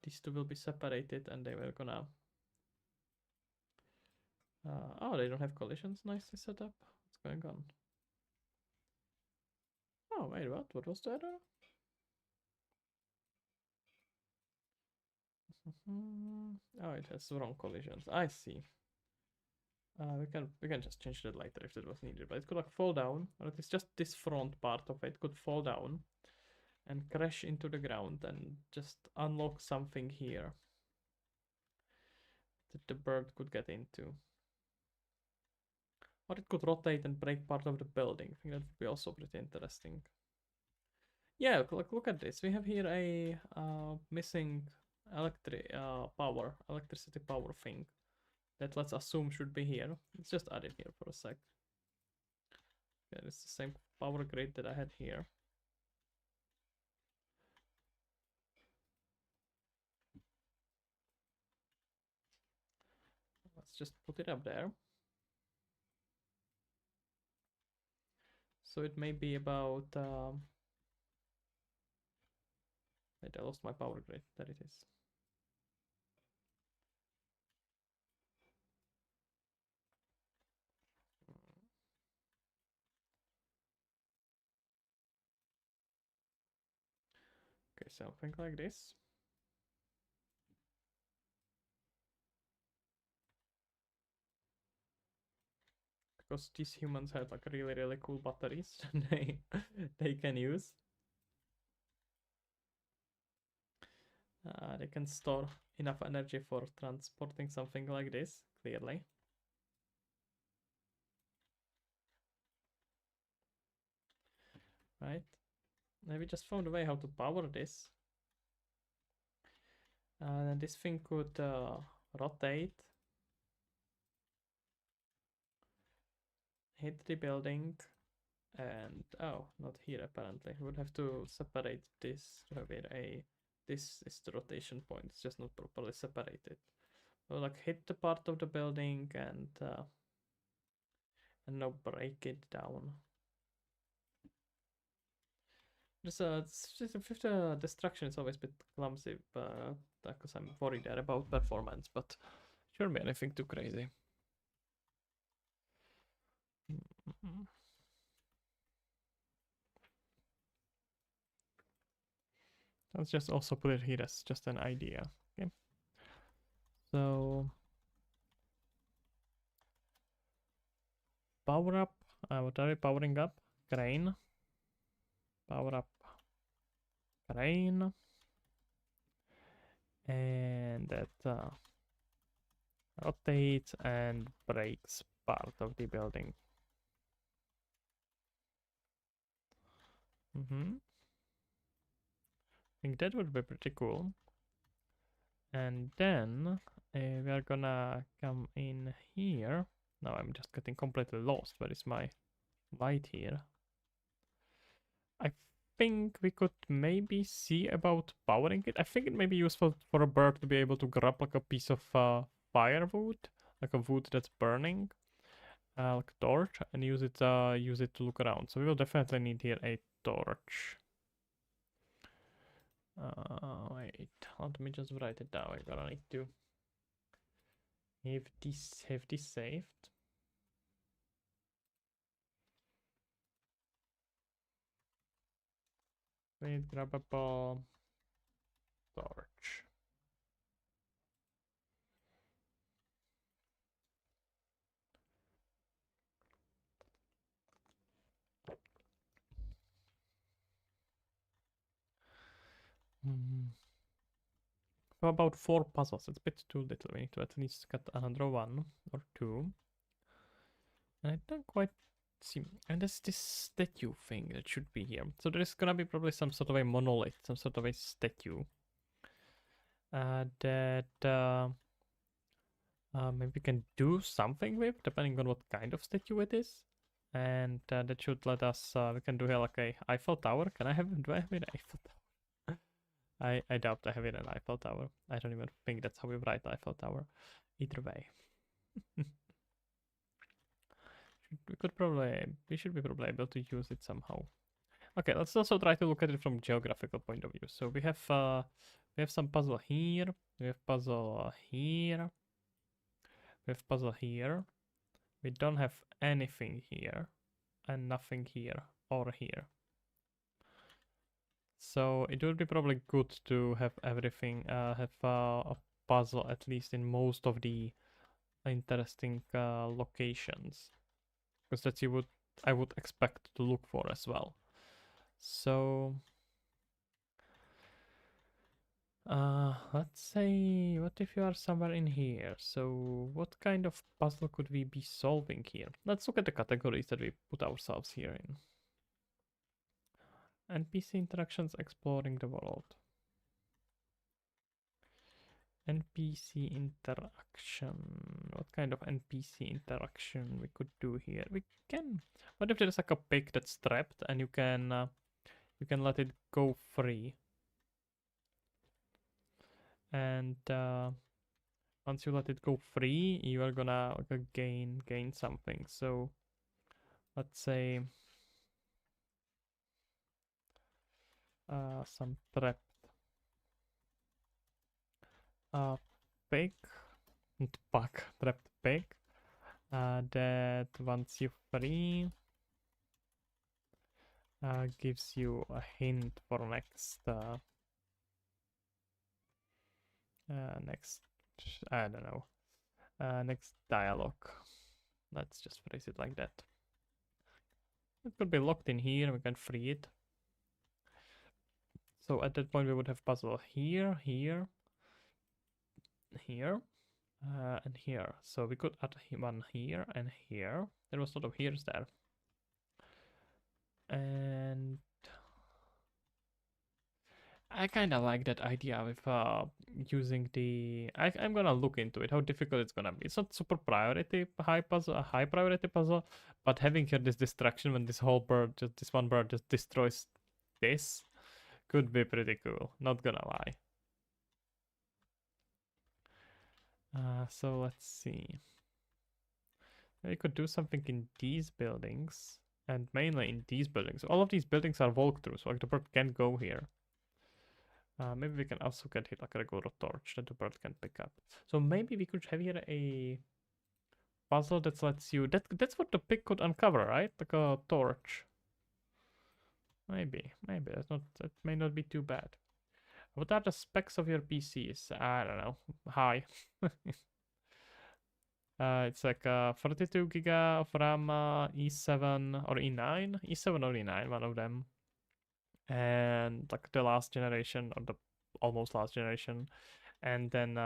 These two will be separated and they will gonna... oh, they don't have collisions nicely set up. What's going on? Oh, wait, what? What was the error? Oh, it has wrong collisions. I see. We can just change that later if that was needed. But it could like fall down, or at least just this front part of it could fall down and crash into the ground and just unlock something here that the bird could get into. Or it could rotate and break part of the building. I think that would be also pretty interesting. Yeah, look at this. We have here a missing electricity power thing that let's assume should be here. Let's just add it here for a sec. Yeah, it's the same power grid that I had here. Let's just put it up there. So it may be about... wait, I lost my power grid. There it is. Okay, something like this. Because these humans have like really cool batteries they can use. They can store enough energy for transporting something like this, clearly. Right? Now we just found a way how to power this. And this thing could rotate, hit the building, and oh, not here apparently. We would have to separate this to have it a... this is the rotation point. It's just not properly separated. So like hit the part of the building and now break it down. Just with the destruction, it's always a bit clumsy, because I'm worried there about performance. But shouldn't be anything too crazy. Let's just also put it here as just an idea. Okay. So power up. What are we powering up? Crane. Power up. Crane. And that rotates and breaks part of the building. I think that would be pretty cool. And then we are gonna come in here. Now I'm just getting completely lost. Where is my light here? I think we could maybe see about powering it. I think it may be useful for a bird to be able to grab like a piece of firewood, like a wood that's burning, like a torch, and use it to look around. So we will definitely need here a torch. Wait, let me just write it down. I'm gonna need to have this saved. We need grabbable torch. For about 4 puzzles, it's a bit too little. We need to at least get another 1 or 2. And I don't quite see. And there's this statue thing that should be here. So there is gonna be probably some sort of a monolith, some sort of a statue. That maybe we can do something with, depending on what kind of statue it is. And that should let us, we can do here like a Eiffel Tower. Can I have, do I have an Eiffel Tower? I doubt I have it an Eiffel Tower. I don't even think that's how we write Eiffel Tower. Either way. We should be probably able to use it somehow. Okay, let's also try to look at it from geographical point of view. So we have some puzzle here, we have puzzle here, we have puzzle here. We don't have anything here, and nothing here or here. So it would be probably good to have everything, have a puzzle at least in most of the interesting locations, because that's what I would expect to look for as well. So let's say, what if you are somewhere in here? So what kind of puzzle could we be solving here? Let's look at the categories that we put ourselves here in. NPC interactions, exploring the world. NPC interaction. What kind of NPC interaction we could do here? We can. What if there's like a pig that's trapped and you can let it go free? And once you let it go free, you are gonna gain something. So let's say some trapped pig, not bug, trapped pig that once you free gives you a hint for next next, I don't know, next dialogue. Let's just phrase it like that. It could be locked in here, we can free it. So at that point we would have puzzle here, here, here, and here. So we could add one here and here. There was a lot of here's there. And I kind of like that idea with using the. I'm gonna look into it. How difficult it's gonna be. It's not super priority high puzzle, a high priority puzzle, but having here this distraction when this whole bird, just this one bird, just destroys this, could be pretty cool. Not gonna lie. So let's see. We could do something in these buildings, and mainly in these buildings. All of these buildings are walkthroughs, so like the bird can go here. Maybe we can also get hit like a regular torch that the bird can pick up. So maybe we could have here a puzzle that lets you. That's what the pig could uncover, right? Like a torch. Maybe that may not be too bad. What are the specs of your PCs? I don't know. High. It's like 32 giga of RAM, E7 or E9, E7 or E9, one of them, and like the last generation or the almost last generation, and then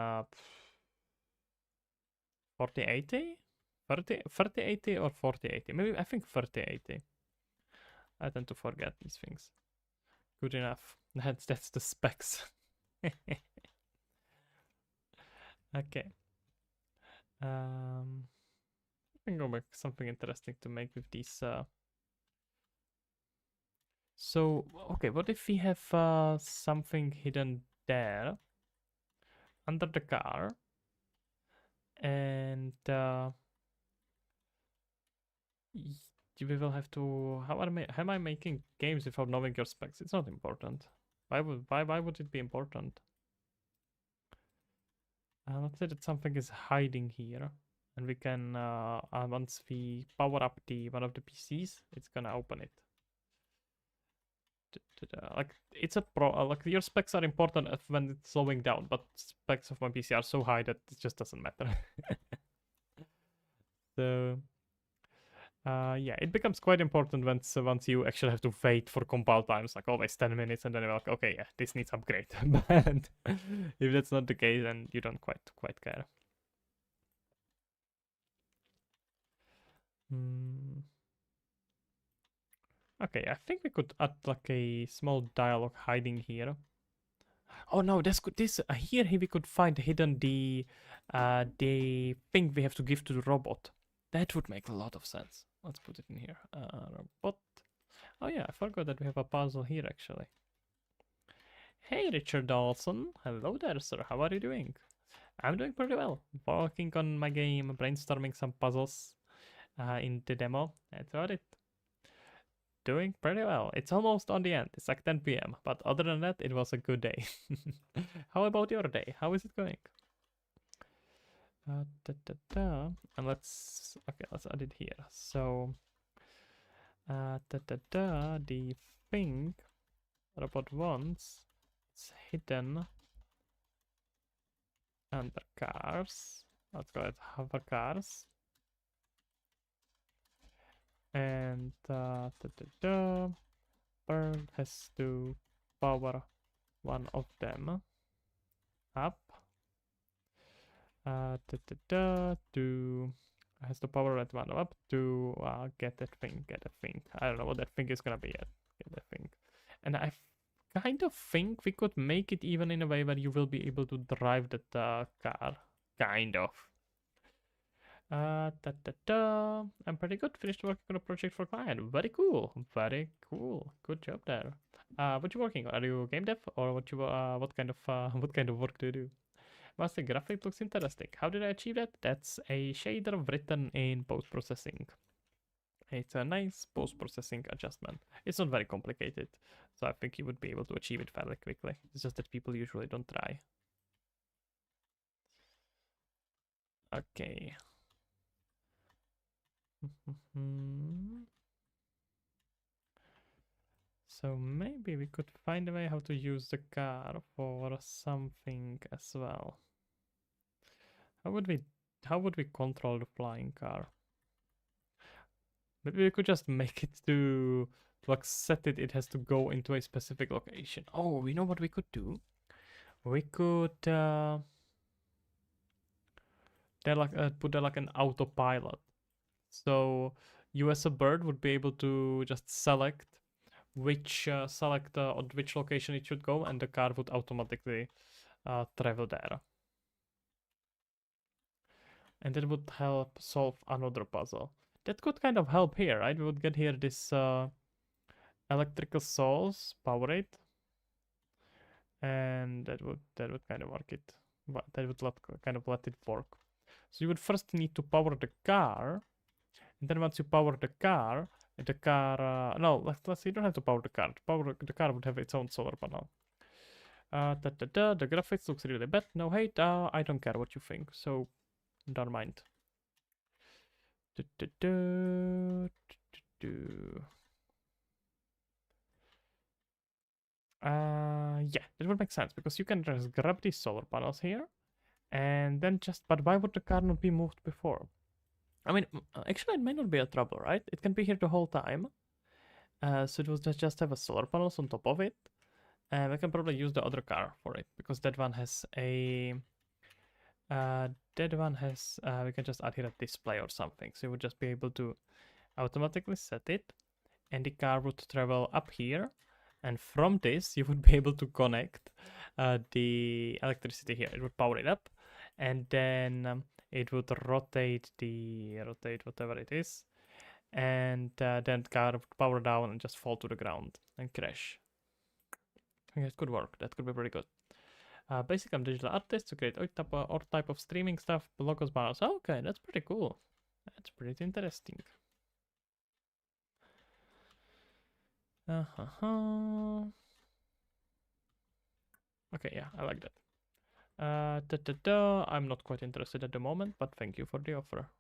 4080, 3080 or 4080. Maybe I think 3080. I tend to forget these things. Good enough. That's the specs. Okay. I think I'll make something interesting to make with these. So, okay, what if we have something hidden there under the car, and we will have to. How am I making games without knowing your specs? It's not important. Why would it be important? Let's say that something is hiding here, and we can once we power up one of the PCs, it's gonna open it. Like it's a like your specs are important when it's slowing down, but specs of my PC are so high that it just doesn't matter. So yeah, it becomes quite important once you actually have to wait for compile times, like always 10 minutes, and then you're like, okay, yeah, this needs upgrade. But if that's not the case, then you don't quite care. Okay, I think we could add like a small dialogue hiding here. Oh no, this could this here we could find hidden the thing we have to give to the robot. That would make a lot of sense. Let's put it in here. Robot. Oh yeah, I forgot that we have a puzzle here actually. Hey Richard Dawson. Hello there, sir. How are you doing? I'm doing pretty well. Working on my game, brainstorming some puzzles in the demo. That's about it. Doing pretty well. It's almost on the end. It's like 10 p.m. But other than that, it was a good day. How about your day? How is it going? And let's add it here. So, the thing robot wants is hidden under cars. Let's call it hover cars. And bird has to power one of them up. To has to power that one up to get that thing. Get a thing. I don't know what that thing is gonna be yet. Get that thing. And I kind of think we could make it even in a way where you will be able to drive that car. Kind of. I'm pretty good. Finished working on a project for client. Very cool. Very cool. Good job there. What you working on? Are you game dev or what kind of what kind of work do you do? Master graphic looks interesting. How did I achieve that? That's a shader written in post processing. It's a nice post processing adjustment. It's not very complicated, so I think you would be able to achieve it fairly quickly. It's just that people usually don't try. Okay. So maybe we could find a way how to use the car for something as well. How would we control the flying car? Maybe we could just make it to like set it. It has to go into a specific location. Oh, we know what we could do. We could put there like an autopilot. So you as a bird would be able to just select on which location it should go, and the car would automatically travel there. And that would help solve another puzzle. That could kind of help here, right? We would get here this electrical source, power it, and that would kind of work it. But that would kind of let it work. So you would first need to power the car, and then once you power the car no, let's you don't have to power the car. The car would have its own solar panel. The graphics looks really bad. No hate. I don't care what you think. So don't mind. Yeah, that would make sense because you can just grab these solar panels here and then but why would the car not be moved before? I mean, actually, it might not be a trouble, right? It can be here the whole time. So it will just have a solar panels on top of it. And we can probably use the other car for it because that one has a. We can just add here a display or something. So you would just be able to automatically set it, and the car would travel up here. And from this, you would be able to connect the electricity here. It would power it up, and then it would rotate whatever it is, and then the car would power down and just fall to the ground and crash. I think that could work. That could be pretty good. Basically, I'm digital artist to create all type of streaming stuff, logos, bars. Okay, that's pretty cool. That's pretty interesting. Okay, yeah, I like that. I'm not quite interested at the moment, but thank you for the offer.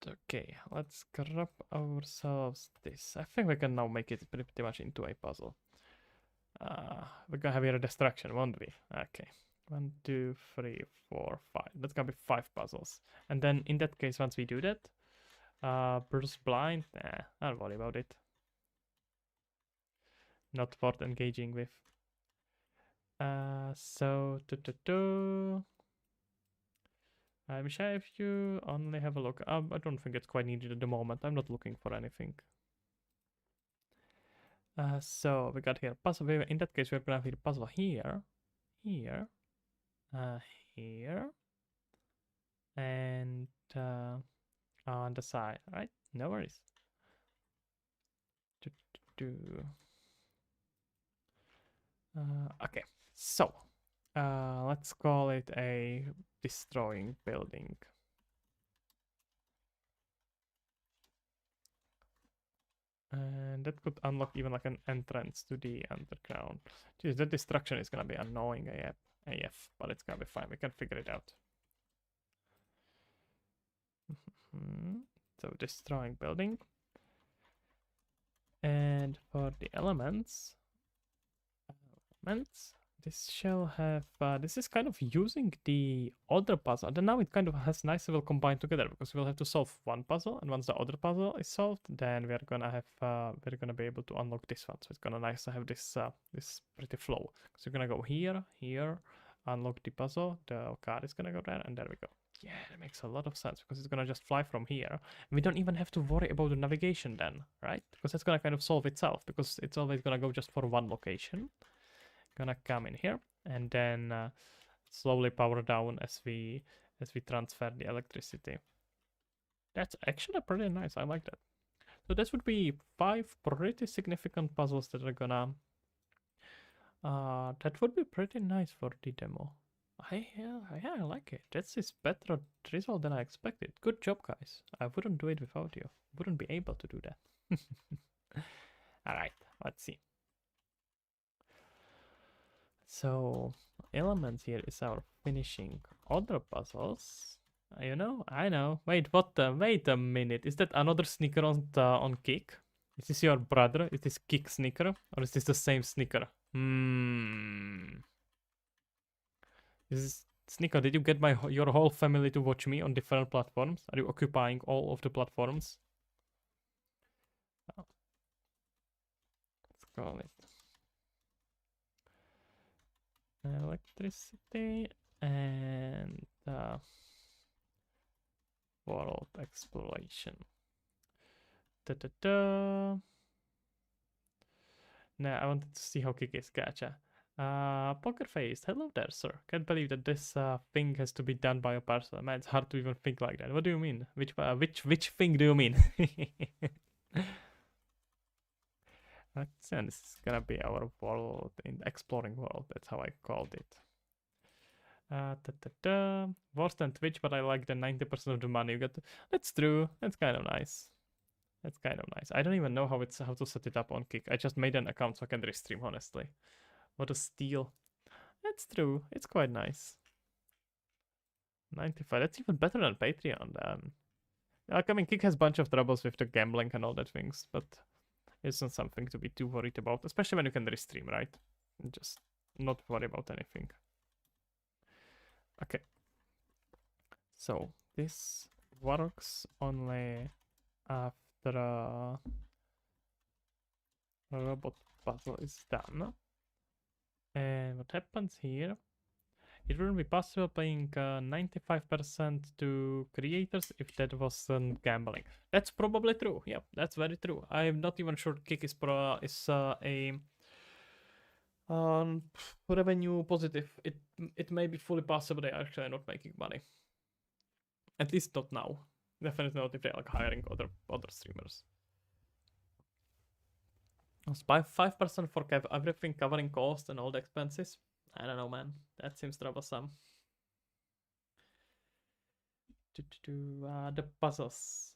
Okay, let's grab ourselves this. I think we can now make it pretty much into a puzzle. We're gonna have here a distraction, won't we? Okay. 1, 2, 3, 4, 5. That's gonna be 5 puzzles. And then in that case, once we do that, Bruce blind, nah, I'll worry about it. Not worth engaging with. So Michelle, if you only have a look, I don't think it's quite needed at the moment. I'm not looking for anything. So we got here puzzle. In that case, we're gonna have here puzzle here, here, here, and on the side. Right? No worries. Do, do, do. Okay, so let's call it a destroying building. And that could unlock even like an entrance to the underground. Jeez, that destruction is gonna be annoying AF, but it's gonna be fine. We can figure it out. So destroying building. And for the elements, this shall have, this is kind of using the other puzzle. And now it kind of has nicely will combine together because we'll have to solve one puzzle, and once the other puzzle is solved, then we're gonna have, we're gonna be able to unlock this one. So it's gonna nice to have this, this pretty flow. So we're gonna go here, here, unlock the puzzle, the car is gonna go there, and there we go. Yeah, that makes a lot of sense because it's gonna just fly from here. And we don't even have to worry about the navigation then, right? Because it's gonna kind of solve itself because it's always gonna go just for one location. Gonna come in here and then slowly power down as we transfer the electricity. That's actually pretty nice. I like that. So this would be 5 pretty significant puzzles that are gonna that would be pretty nice for the demo. Yeah, I like it. This is better result than I expected. Good job, guys. I wouldn't do it without you. Wouldn't be able to do that. All right, let's see. So elements here is our finishing other puzzles. You know, I know. Wait, what? Wait a minute. Is that another sneaker on Kick? Is this your brother? Is this Kick sneaker, or is this the same sneaker? This is sneaker. Did you get your whole family to watch me on different platforms? Are you occupying all of the platforms? Oh. Let's call it electricity and world exploration. Nah, I wanted to see how Kick is. Gotcha. Poker face. Hello there, sir. Can't believe that this thing has to be done by a person. Man, it's hard to even think like that. What do you mean? Which thing do you mean? And this is gonna be our world in exploring world. That's how I called it. Worse than Twitch, but I like the 90% of the money you get. That's true. That's kind of nice. That's kind of nice. I don't even know how to set it up on Kick. I just made an account so I can restream, honestly. What a steal. That's true. It's quite nice. 95. That's even better than Patreon. I mean, Kick has a bunch of troubles with the gambling and all that things, but it's not something to be too worried about, especially when you can restream, right? Just not worry about anything. Okay. So this works only after a robot puzzle is done. And what happens here? It wouldn't be possible paying 95% to creators if that wasn't gambling. That's probably true. Yep, that's very true. I'm not even sure Kick is a revenue positive. It may be fully possible they actually not making money. At least not now. Definitely not if they're like hiring other streamers. By 5% for everything covering cost and all the expenses. I don't know, man. That seems troublesome. The puzzles.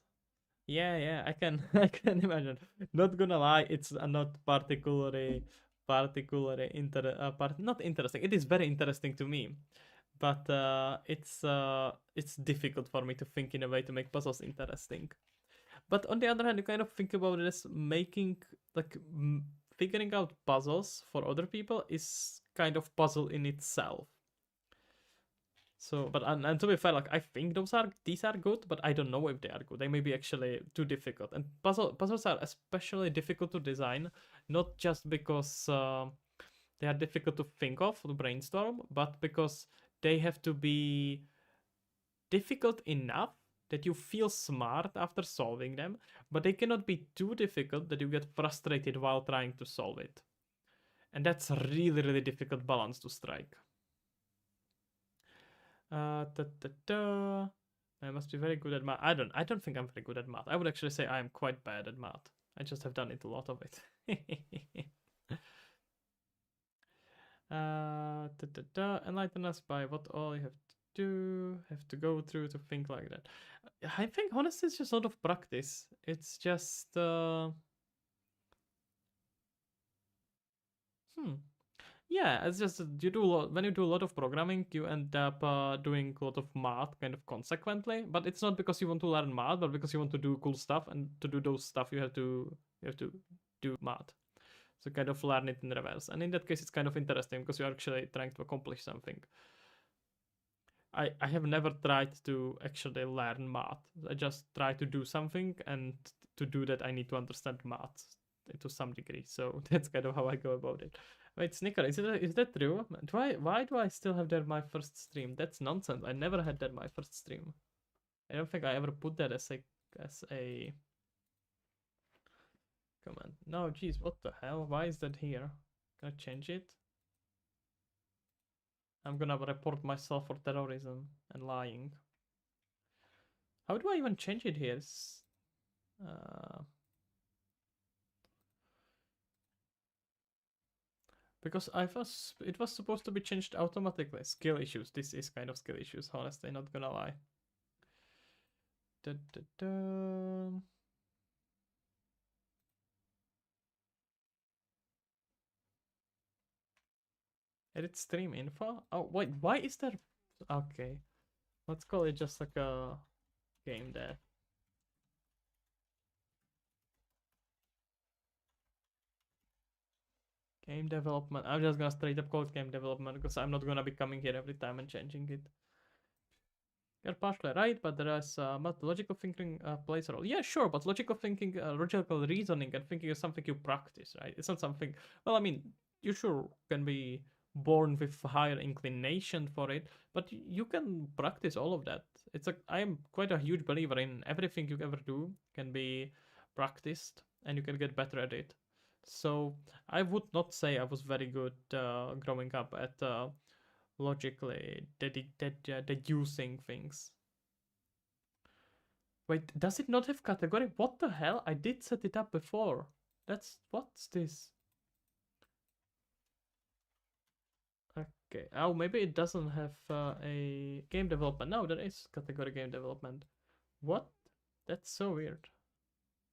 Yeah, I can I can imagine. Not gonna lie, it's not particularly not interesting. It is very interesting to me, but it's difficult for me to think in a way to make puzzles interesting. But on the other hand, you kind of think about it as making like figuring out puzzles for other people is kind of puzzle in itself. So, but and to be fair, like I think these are good, but I don't know if they are good. They may be actually too difficult. And puzzles are especially difficult to design, not just because they are difficult to think of, to brainstorm, but because they have to be difficult enough that you feel smart after solving them, but they cannot be too difficult that you get frustrated while trying to solve it. And that's a really, really difficult balance to strike. I must be very good at math. I don't think I'm very good at math. I would actually say I am quite bad at math. I just have done it a lot of it. Enlighten us by what all you have to go through to think like that. I think honestly it's just a lot of practice. It's just yeah, it's just you do a lot, when you do a lot of programming, you end up doing a lot of math kind of consequently. But it's not because you want to learn math, but because you want to do cool stuff, and to do those stuff you have to do math. So kind of learn it in reverse. And in that case, it's kind of interesting because you're actually trying to accomplish something. I have never tried to actually learn math. I just try to do something, and to do that, I need to understand math to some degree. So that's kind of how I go about it. Wait, Snicker, is that true? Why do I still have that my first stream? That's nonsense. I never had that my first stream. I don't think I ever put that as a comment. No, geez, what the hell? Why is that here? Can I change it? I'm gonna report myself for terrorism and lying. How do I even change it here? Because it was supposed to be changed automatically. Skill issues. This is kind of skill issues, honestly, not gonna lie. Da, da, da. Edit stream info? Oh, wait, why is there... Okay. Let's call it just like a game there. Game development. I'm just gonna straight up call it game development because I'm not gonna be coming here every time and changing it. You're partially right, but there is logical thinking plays a role. Yeah, sure, but logical thinking, logical reasoning and thinking is something you practice, right? It's not something... Well, I mean, you sure can be born with higher inclination for it, but you can practice all of that. It's like I am quite a huge believer in everything you ever do can be practiced and you can get better at it. So I would not say I was very good growing up at logically deducing things. Wait, does it not have category? What the hell? I did set it up before. What's this? Okay. Oh, maybe it doesn't have a game development. No, there is category game development. What? That's so weird.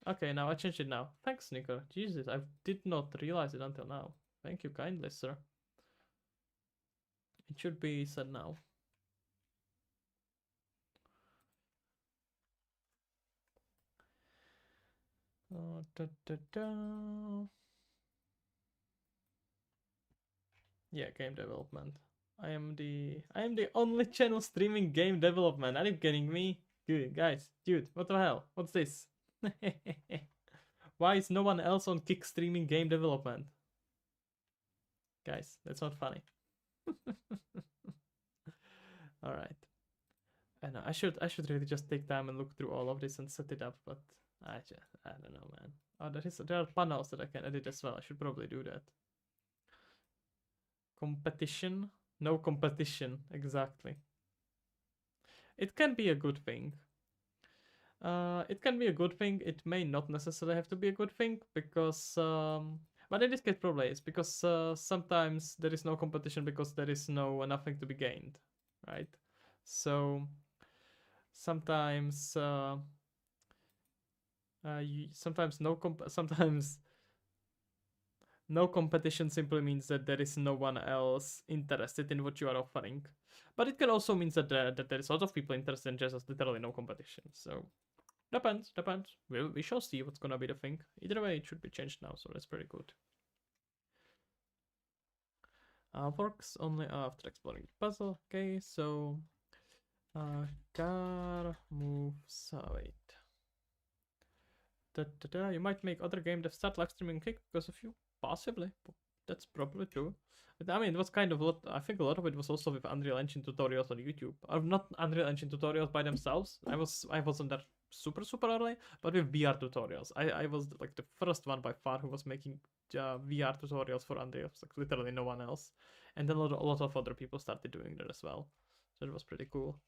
Okay, now I changed it now. Thanks, Nico. Jesus, I did not realize it until now. Thank you kindly, sir. It should be said now. Da, da, da. Yeah, game development. I am the only channel streaming game development. Are you kidding me? Dude, guys, dude, what the hell? What's this? Why is no one else on Kick streaming game development? Guys, that's not funny. All right. I know I should really just take time and look through all of this and set it up, but I don't know, man. Oh, there are panels that I can edit as well. I should probably do that. Competition? No competition, exactly. It can be a good thing. It can be a good thing. It may not necessarily have to be a good thing because, but in this case, probably is because sometimes there is no competition because there is nothing to be gained, right? So sometimes, sometimes sometimes no competition simply means that there is no one else interested in what you are offering. But it can also mean that there is a lot of people interested in just literally no competition. So depends. We shall see what's gonna be the thing. Either way, it should be changed now, so that's pretty good. Works only after exploring the puzzle. Okay, so car moves. Wait. You might make other game that start live streaming Kick because of you. Possibly. that's probably true. But, I mean, it was kind of a lot. I think a lot of it was also with Unreal Engine tutorials on YouTube. Or not Unreal Engine tutorials by themselves. I wasn't there super early, but with VR tutorials. I was like the first one by far who was making VR tutorials for Unreal. Like literally no one else. And then a lot of other people started doing that as well. So it was pretty cool.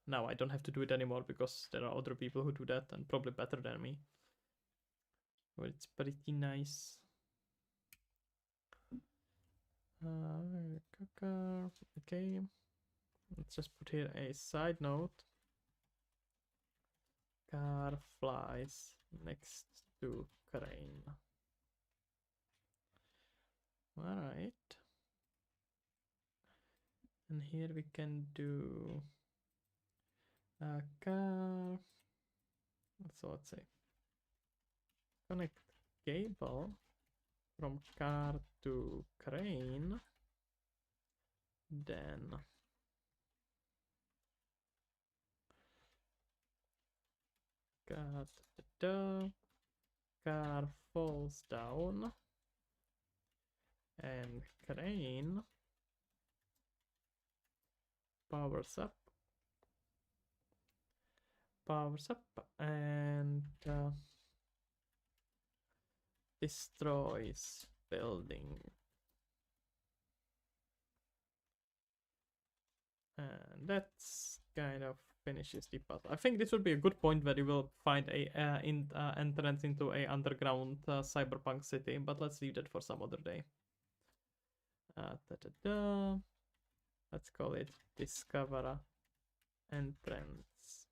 Now I don't have to do it anymore because there are other people who do that and probably better than me. But it's pretty nice. Okay, let's just put here a side note. Car flies next to crane. Alright. And here we can do a car. So let's say connect cable from car to crane. Then car falls down and crane powers up and destroys building. And that's kind of finishes the puzzle. I think this would be a good point where you will find a entrance into a underground cyberpunk city, but let's leave that for some other day. Let's call it Discover Entrance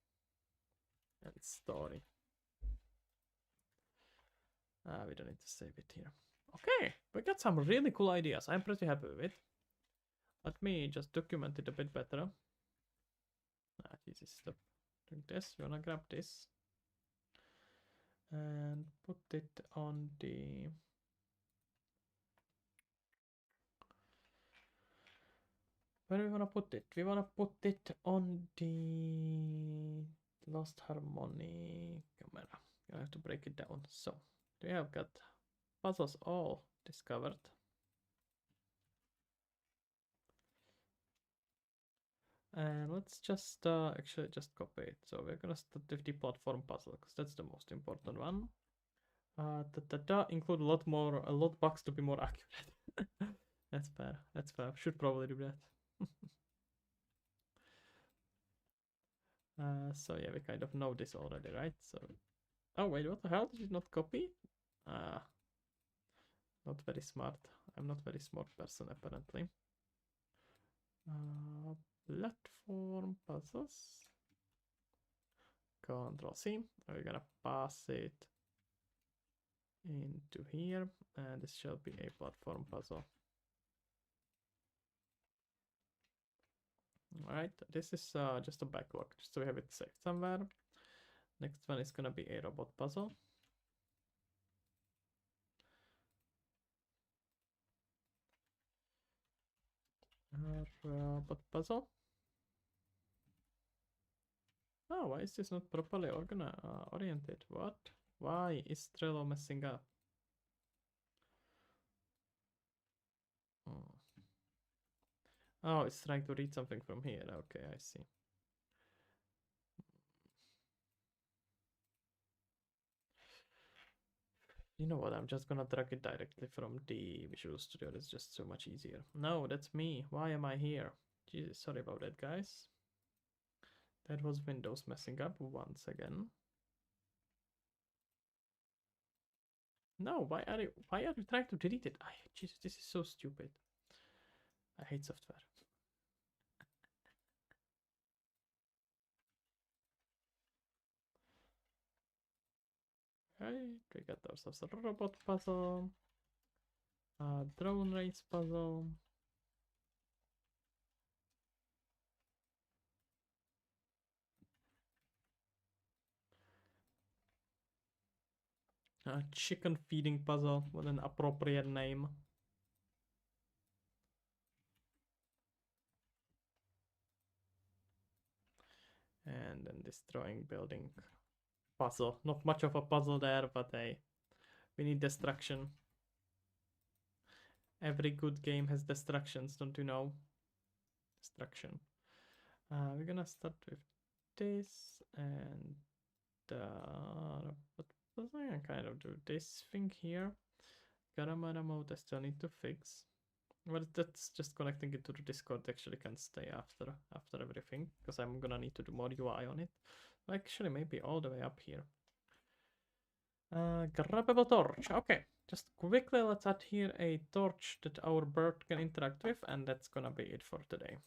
and Story. We don't need to save it here. Okay, we got some really cool ideas. I'm pretty happy with it. Let me just document it a bit better. Jesus, stop doing this. You wanna grab this and put it on the where do we wanna put it? We wanna put it on the Lost Harmony camera. I have to break it down. So we have got puzzles all discovered. And let's just actually just copy it. So we're gonna start with the platform puzzle because that's the most important one. Include a lot box to be more accurate. That's fair. That's fair. Should probably do that. So yeah, we kind of know this already, right? So, oh wait, what the hell? Did it not copy? Not very smart. I'm not very smart person apparently. Platform puzzles. Control C. We're gonna pass it into here, and this shall be a platform puzzle. Alright, this is just a backlog, just so we have it saved somewhere. Next one is gonna be a robot puzzle. Robot puzzle. Oh, why is this not properly oriented? What? Why is Trello messing up? Oh, it's trying to read something from here. Okay, I see. You know what? I'm just gonna drag it directly from the Visual Studio. It's just so much easier. No, that's me. Why am I here? Jesus, sorry about that, guys. That was Windows messing up once again. No, why are you trying to delete it? Jesus, this is so stupid. I hate software. Right, we got ourselves a robot puzzle, a drone race puzzle, a chicken feeding puzzle with an appropriate name. And then destroying building puzzle. Not much of a puzzle there, but hey, we need destruction. Every good game has destructions, don't you know? Destruction. We're gonna start with this and what was I gonna kind of do? This thing here. Garamara mode I still need to fix. Well, that's just connecting it to the Discord actually can stay after everything, because I'm gonna need to do more UI on it. Actually, maybe all the way up here. Grabbable torch. Okay, just quickly let's add here a torch that our bird can interact with, and that's gonna be it for today.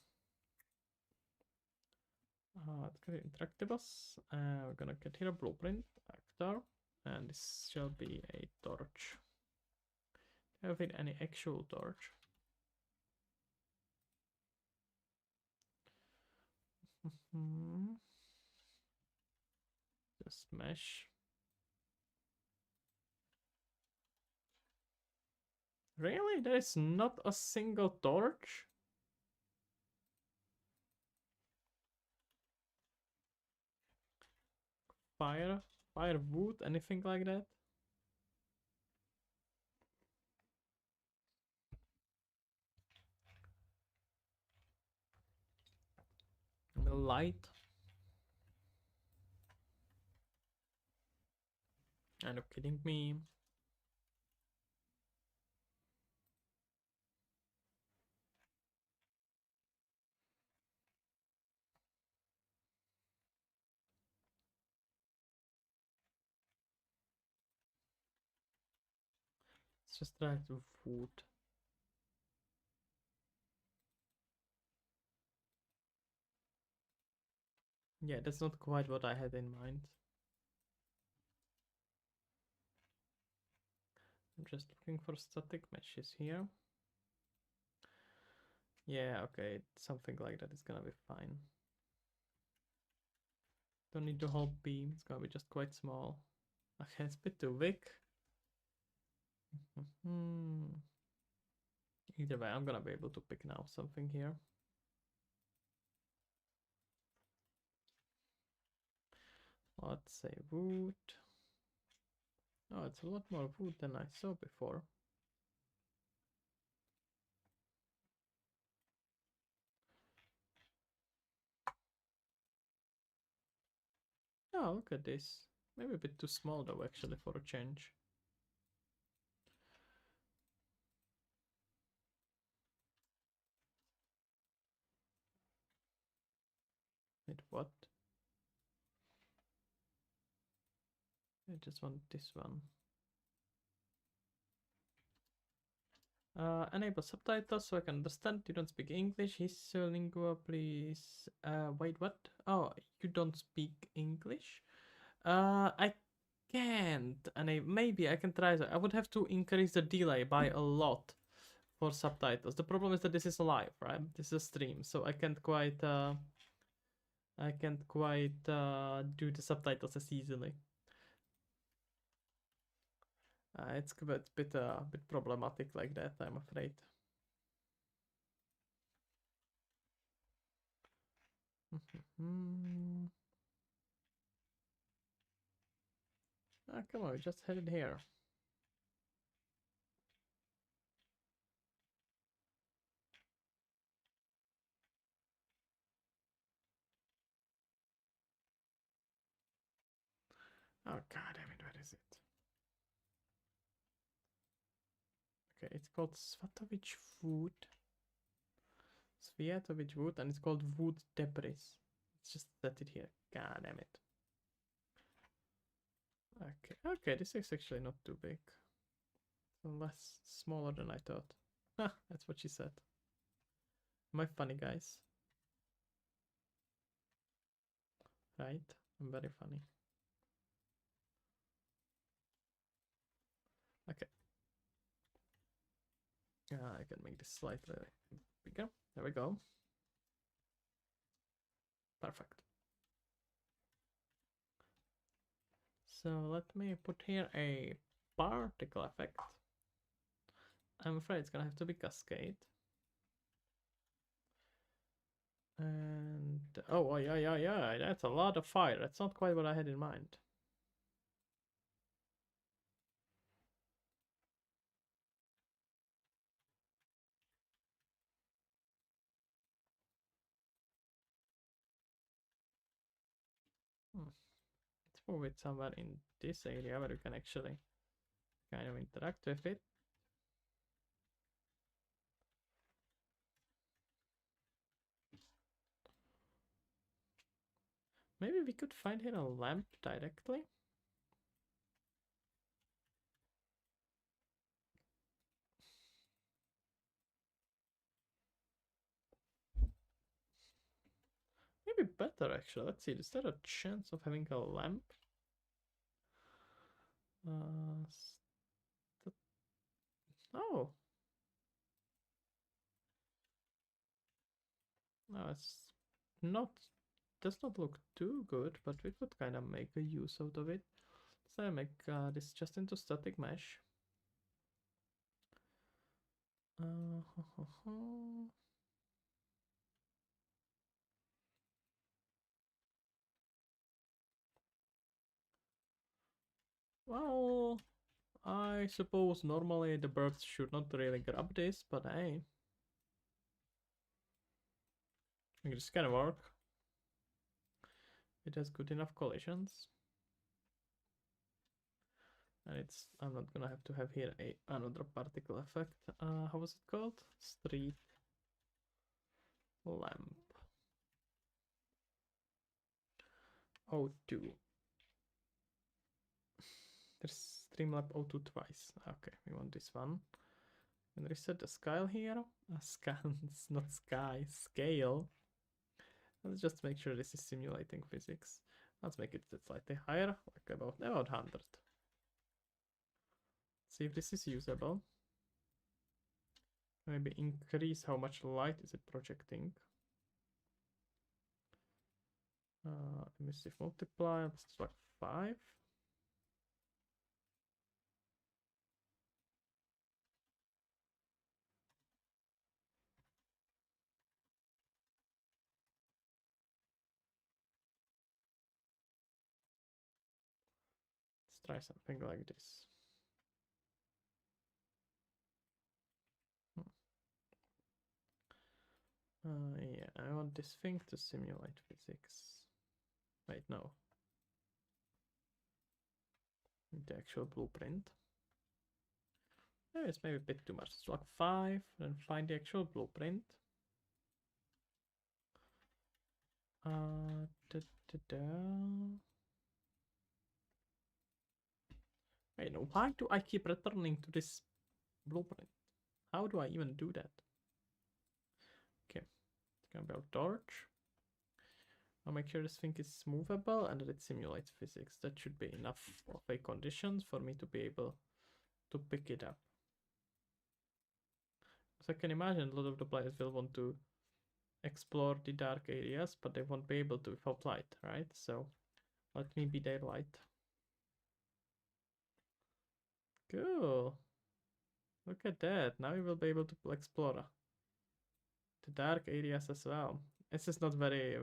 Let's get interactables. We're gonna get here a blueprint actor, and this shall be a torch. Do I have any actual torch? Just mesh. Really? There is not a single torch? Fire? Firewood? Anything like that? Light? Are you kidding me? Let's just try to food. Yeah, that's not quite what I had in mind. I'm just looking for static meshes here. Yeah, okay, something like that is gonna be fine. Don't need the whole beam, it's gonna be just quite small. Okay, it's a bit too big. Either way, I'm gonna be able to pick now something here. Let's say wood. Oh, it's a lot more wood than I saw before. Oh, look at this. Maybe a bit too small though, actually, for a change. Wait, what? I just want this one. Enable subtitles so I can understand. You don't speak English. His lingua, please. Wait, what? Oh, you don't speak English? I can't. And maybe I can try that. I would have to increase the delay by a lot for subtitles. The problem is that this is live, right? This is a stream, so I can't quite do the subtitles as easily. It's a bit problematic like that, I'm afraid. Come on, we just had it here. Oh god damn it, where is it? Okay, it's called Svatovich Wood. Sviatovic Wood, and it's called Wood Debris. Let's just set it here. God damn it. Okay, this is actually not too big. Less smaller than I thought. That's what she said. Am I funny, guys? Right? I'm very funny. Okay. I can make this slightly bigger. There we go. Perfect. So let me put here a particle effect. I'm afraid it's gonna have to be cascade. And oh yeah, that's a lot of fire. That's not quite what I had in mind. move it somewhere in this area where you can actually kind of interact with it. Maybe we could find here a lamp directly. Maybe better actually. Let's see, is there a chance of having a lamp? Oh. No, it's not, does not look too good, but we could kind of make a use out of it. So I make this just into static mesh. Well, I suppose normally the birds should not really grab this, but hey, I think this can work. It has good enough collisions. And it's, I'm not gonna have to have here another particle effect. How was it called? Street lamp. O2. There's Streamlab O2 twice. Okay, we want this one. And reset the scale here. Scans, not sky, scale. Let's just make sure this is simulating physics. Let's make it slightly higher, like about 100. See if this is usable. Maybe increase how much light is it projecting. Emissive multiplier, let's like 5. Let's try something like this. Yeah, I want this thing to simulate physics. Wait, no. The actual blueprint. Yeah, it's maybe a bit too much. It's like 5, then find the actual blueprint. Da, da, da. Wait, no, why do I keep returning to this blueprint? How do I even do that? Okay, it's gonna be our torch. I'll make sure this thing is movable and that it simulates physics. That should be enough of a conditions for me to be able to pick it up. So I can imagine a lot of the players will want to explore the dark areas, but they won't be able to without light, right? So let me be their light. Cool. Look at that. Now we will be able to explore the dark areas as well. This is not very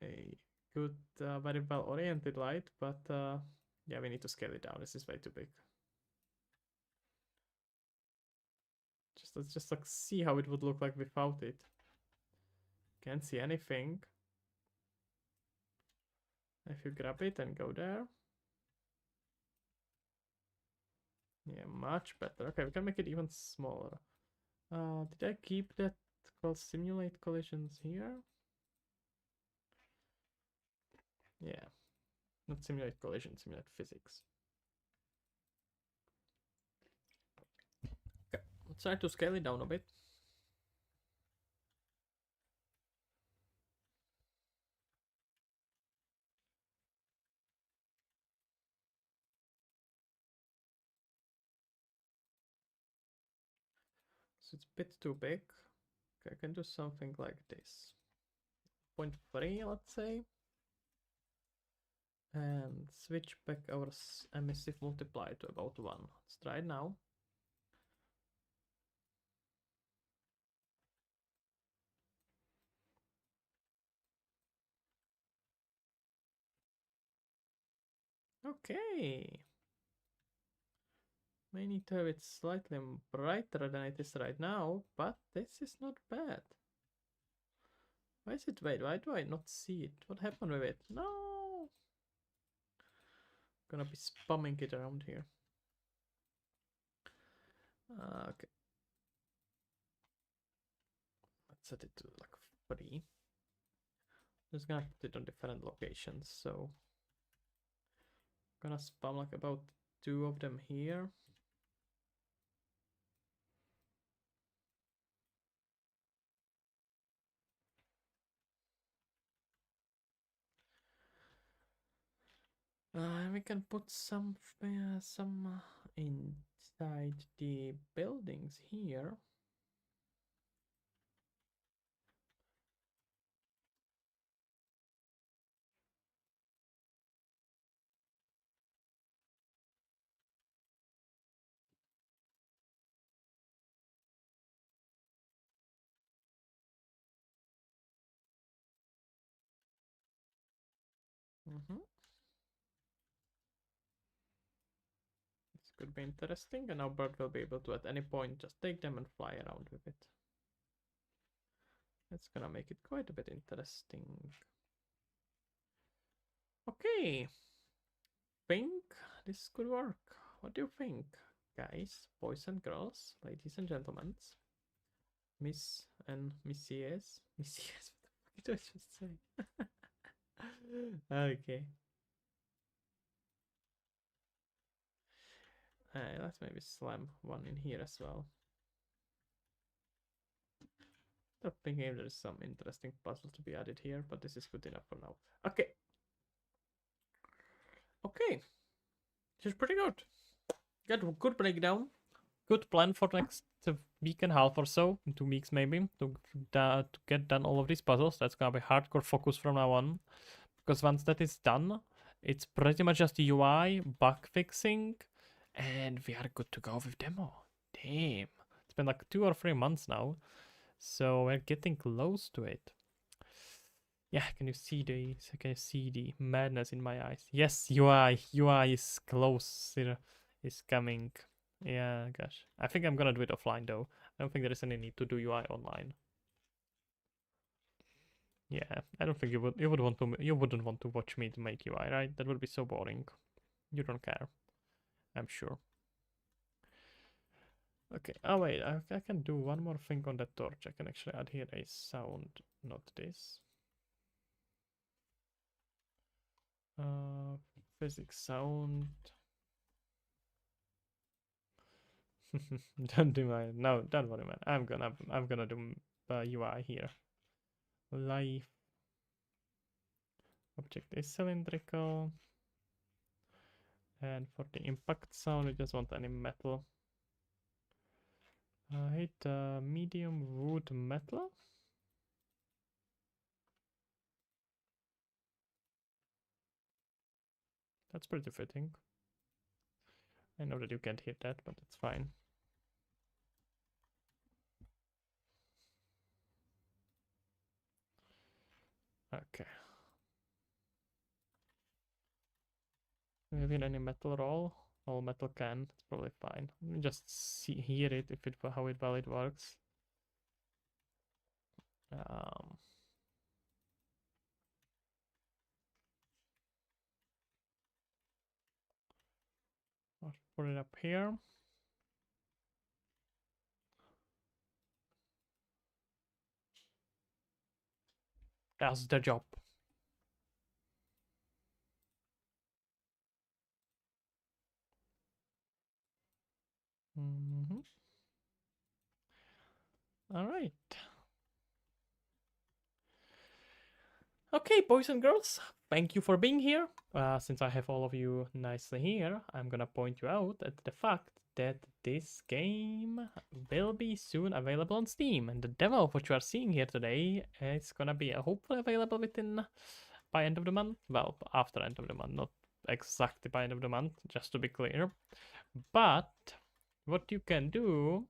a good, very well oriented light, but yeah, we need to scale it down. This is way too big. Let's just like see how it would look like without it. Can't see anything. If you grab it and go there. Yeah, much better. Okay, we can make it even smaller. Did I keep that called simulate collisions here? Yeah, not simulate collision, simulate physics. Okay, let's try to scale it down a bit. So it's a bit too big. Okay, I can do something like this. 0.3, let's say. And switch back our emissive multiplier to about 1. Let's try it now. Okay. May need to have it slightly brighter than it is right now, but this is not bad. Why is it? Wait, why do I not see it? What happened with it? No! Gonna be spamming it around here. Okay. Let's set it to like 3. Just gonna put it on different locations, so gonna spam like about 2 of them here. We can put some inside the buildings here. This could be interesting, and our bird will be able to at any point just take them and fly around with it. It's gonna make it quite a bit interesting. Okay. Think this could work. What do you think, guys, boys and girls, ladies and gentlemen, Miss and Missies? Missies, what did I just say? Okay. Let's maybe slam one in here as well. I'm thinking there's some interesting puzzle to be added here, but this is good enough for now. Okay. Okay. This is pretty good. Good breakdown. Good plan for next week and a half or so, 2 weeks maybe, to get done all of these puzzles. That's gonna be hardcore focus from now on, because once that is done, it's pretty much just the UI, bug fixing, and we are good to go with demo. Damn, it's been like 2 or 3 months now, so we're getting close to it. Yeah, can you see the madness in my eyes? Yes, UI is close. Is coming. Yeah, gosh. I think I'm gonna do it offline though. I don't think there is any need to do UI online. Yeah, I don't think you wouldn't want to watch me to make UI, right? That would be so boring. You don't care, I'm sure. Okay. Oh wait, I can do one more thing on that torch. I can actually add here a sound, not this. Physics sound. Don't do my no. Don't worry, man. I'm gonna do UI here. Life object is cylindrical, and for the impact sound, we just want any metal. Hit medium wood metal. That's pretty fitting. I know that you can't hit that, but it's fine. Okay. Maybe any metal roll. All metal can. It's probably fine. Let me just hear it if it how it works. I'll put it up here. That's the job. All right. Okay, boys and girls, thank you for being here. Since I have all of you nicely here, I'm gonna point you out at the fact that this game will be soon available on Steam, and the demo of what you are seeing here today is gonna be hopefully available by end of the month. Well, after end of the month, not exactly by end of the month, just to be clear. But what you can do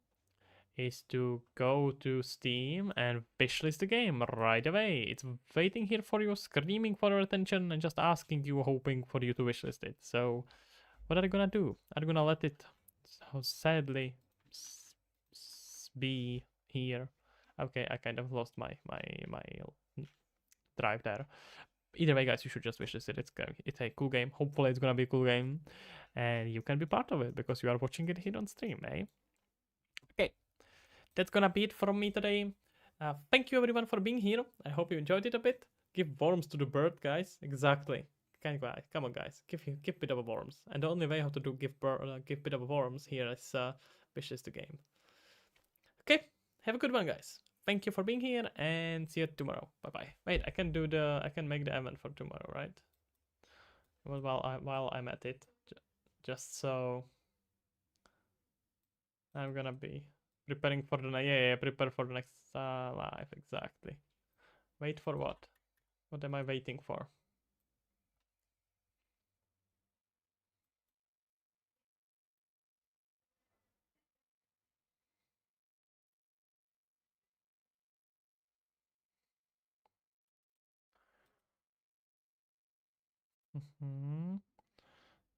is to go to Steam and wishlist the game right away. It's waiting here for you, screaming for your attention and just asking you, hoping for you to wishlist it. So, what are you gonna do? Are you gonna let it so sadly be here? Okay, I kind of lost my drive there. either way, guys, you should just wishlist it. It's a cool game. Hopefully, it's gonna be a cool game, and you can be part of it because you are watching it here on stream, eh? Okay, that's gonna be it from me today. Thank you everyone for being here. I hope you enjoyed it a bit. Give worms to the bird, guys. Exactly. Come on, guys. Give bit of worms. And the only way how to give bit of worms here is wishlist the game. Okay, have a good one, guys. Thank you for being here, and see you tomorrow. Bye bye. Wait, I can make the event for tomorrow, right? Well, while I'm at it, just so I'm gonna be preparing for the prepare for the next live, exactly. Wait for what? What am I waiting for?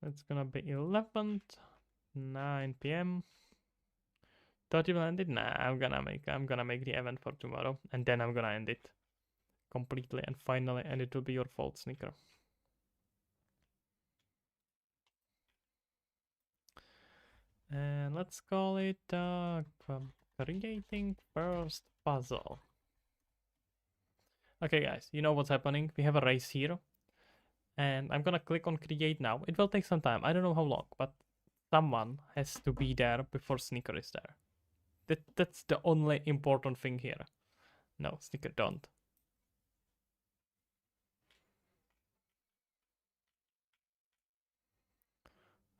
It's gonna be 11th, 9 p.m. 30 will end it. Nah, I'm gonna make the event for tomorrow, and then I'm gonna end it completely and finally, and it will be your fault, Sneaker. And let's call it creating first puzzle. Okay, guys, you know what's happening? We have a race here, and I'm gonna click on create now. It will take some time. I don't know how long, but someone has to be there before Sneaker is there. That's the only important thing here. No, Sneaker, don't.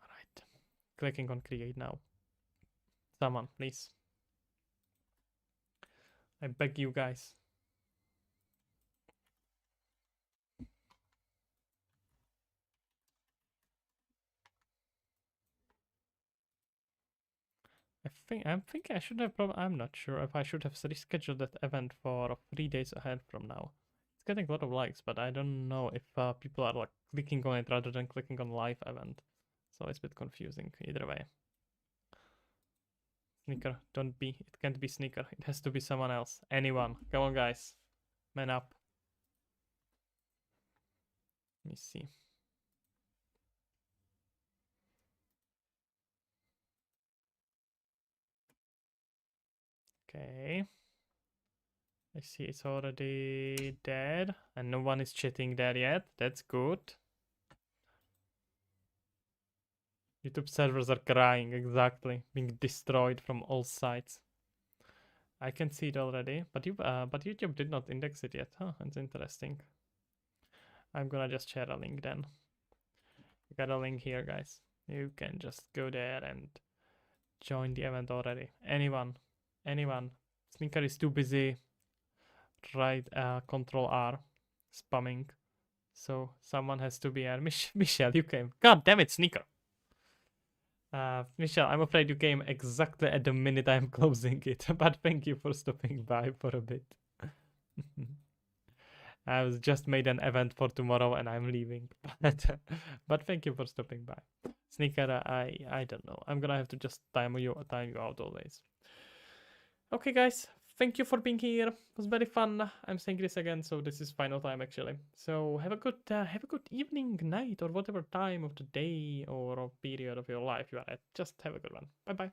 Alright. Clicking on create now. Someone, please. I beg you guys. I think I should have I'm not sure if I should have rescheduled that event for 3 days ahead from now. It's getting a lot of likes, but I don't know if people are like clicking on it rather than clicking on live event. So it's a bit confusing either way. Sneaker, don't be. It can't be Sneaker. It has to be someone else. Anyone. Come on, guys. Man up. Let me see. Okay. I see it's already dead, and no one is chatting there yet. That's good. YouTube servers are crying, exactly, being destroyed from all sides. I can see it already, but YouTube did not index it yet. Huh, that's interesting. I'm gonna just share a link then. You got a link here, guys. You can just go there and join the event already. Anyone. Sneaker is too busy. Right, Control R, spamming. So someone has to be here. Michelle, you came. God damn it, Sneaker. Michelle, I'm afraid you came exactly at the minute I'm closing it, but thank you for stopping by for a bit. I was just made an event for tomorrow and I'm leaving, but thank you for stopping by. Sneaker, I don't know. I'm gonna have to just time you out always. Okay, guys, thank you for being here. It was very fun. I'm saying this again, so this is final time actually. So have a good evening, night, or whatever time of the day or period of your life you are at. Just have a good one. Bye bye.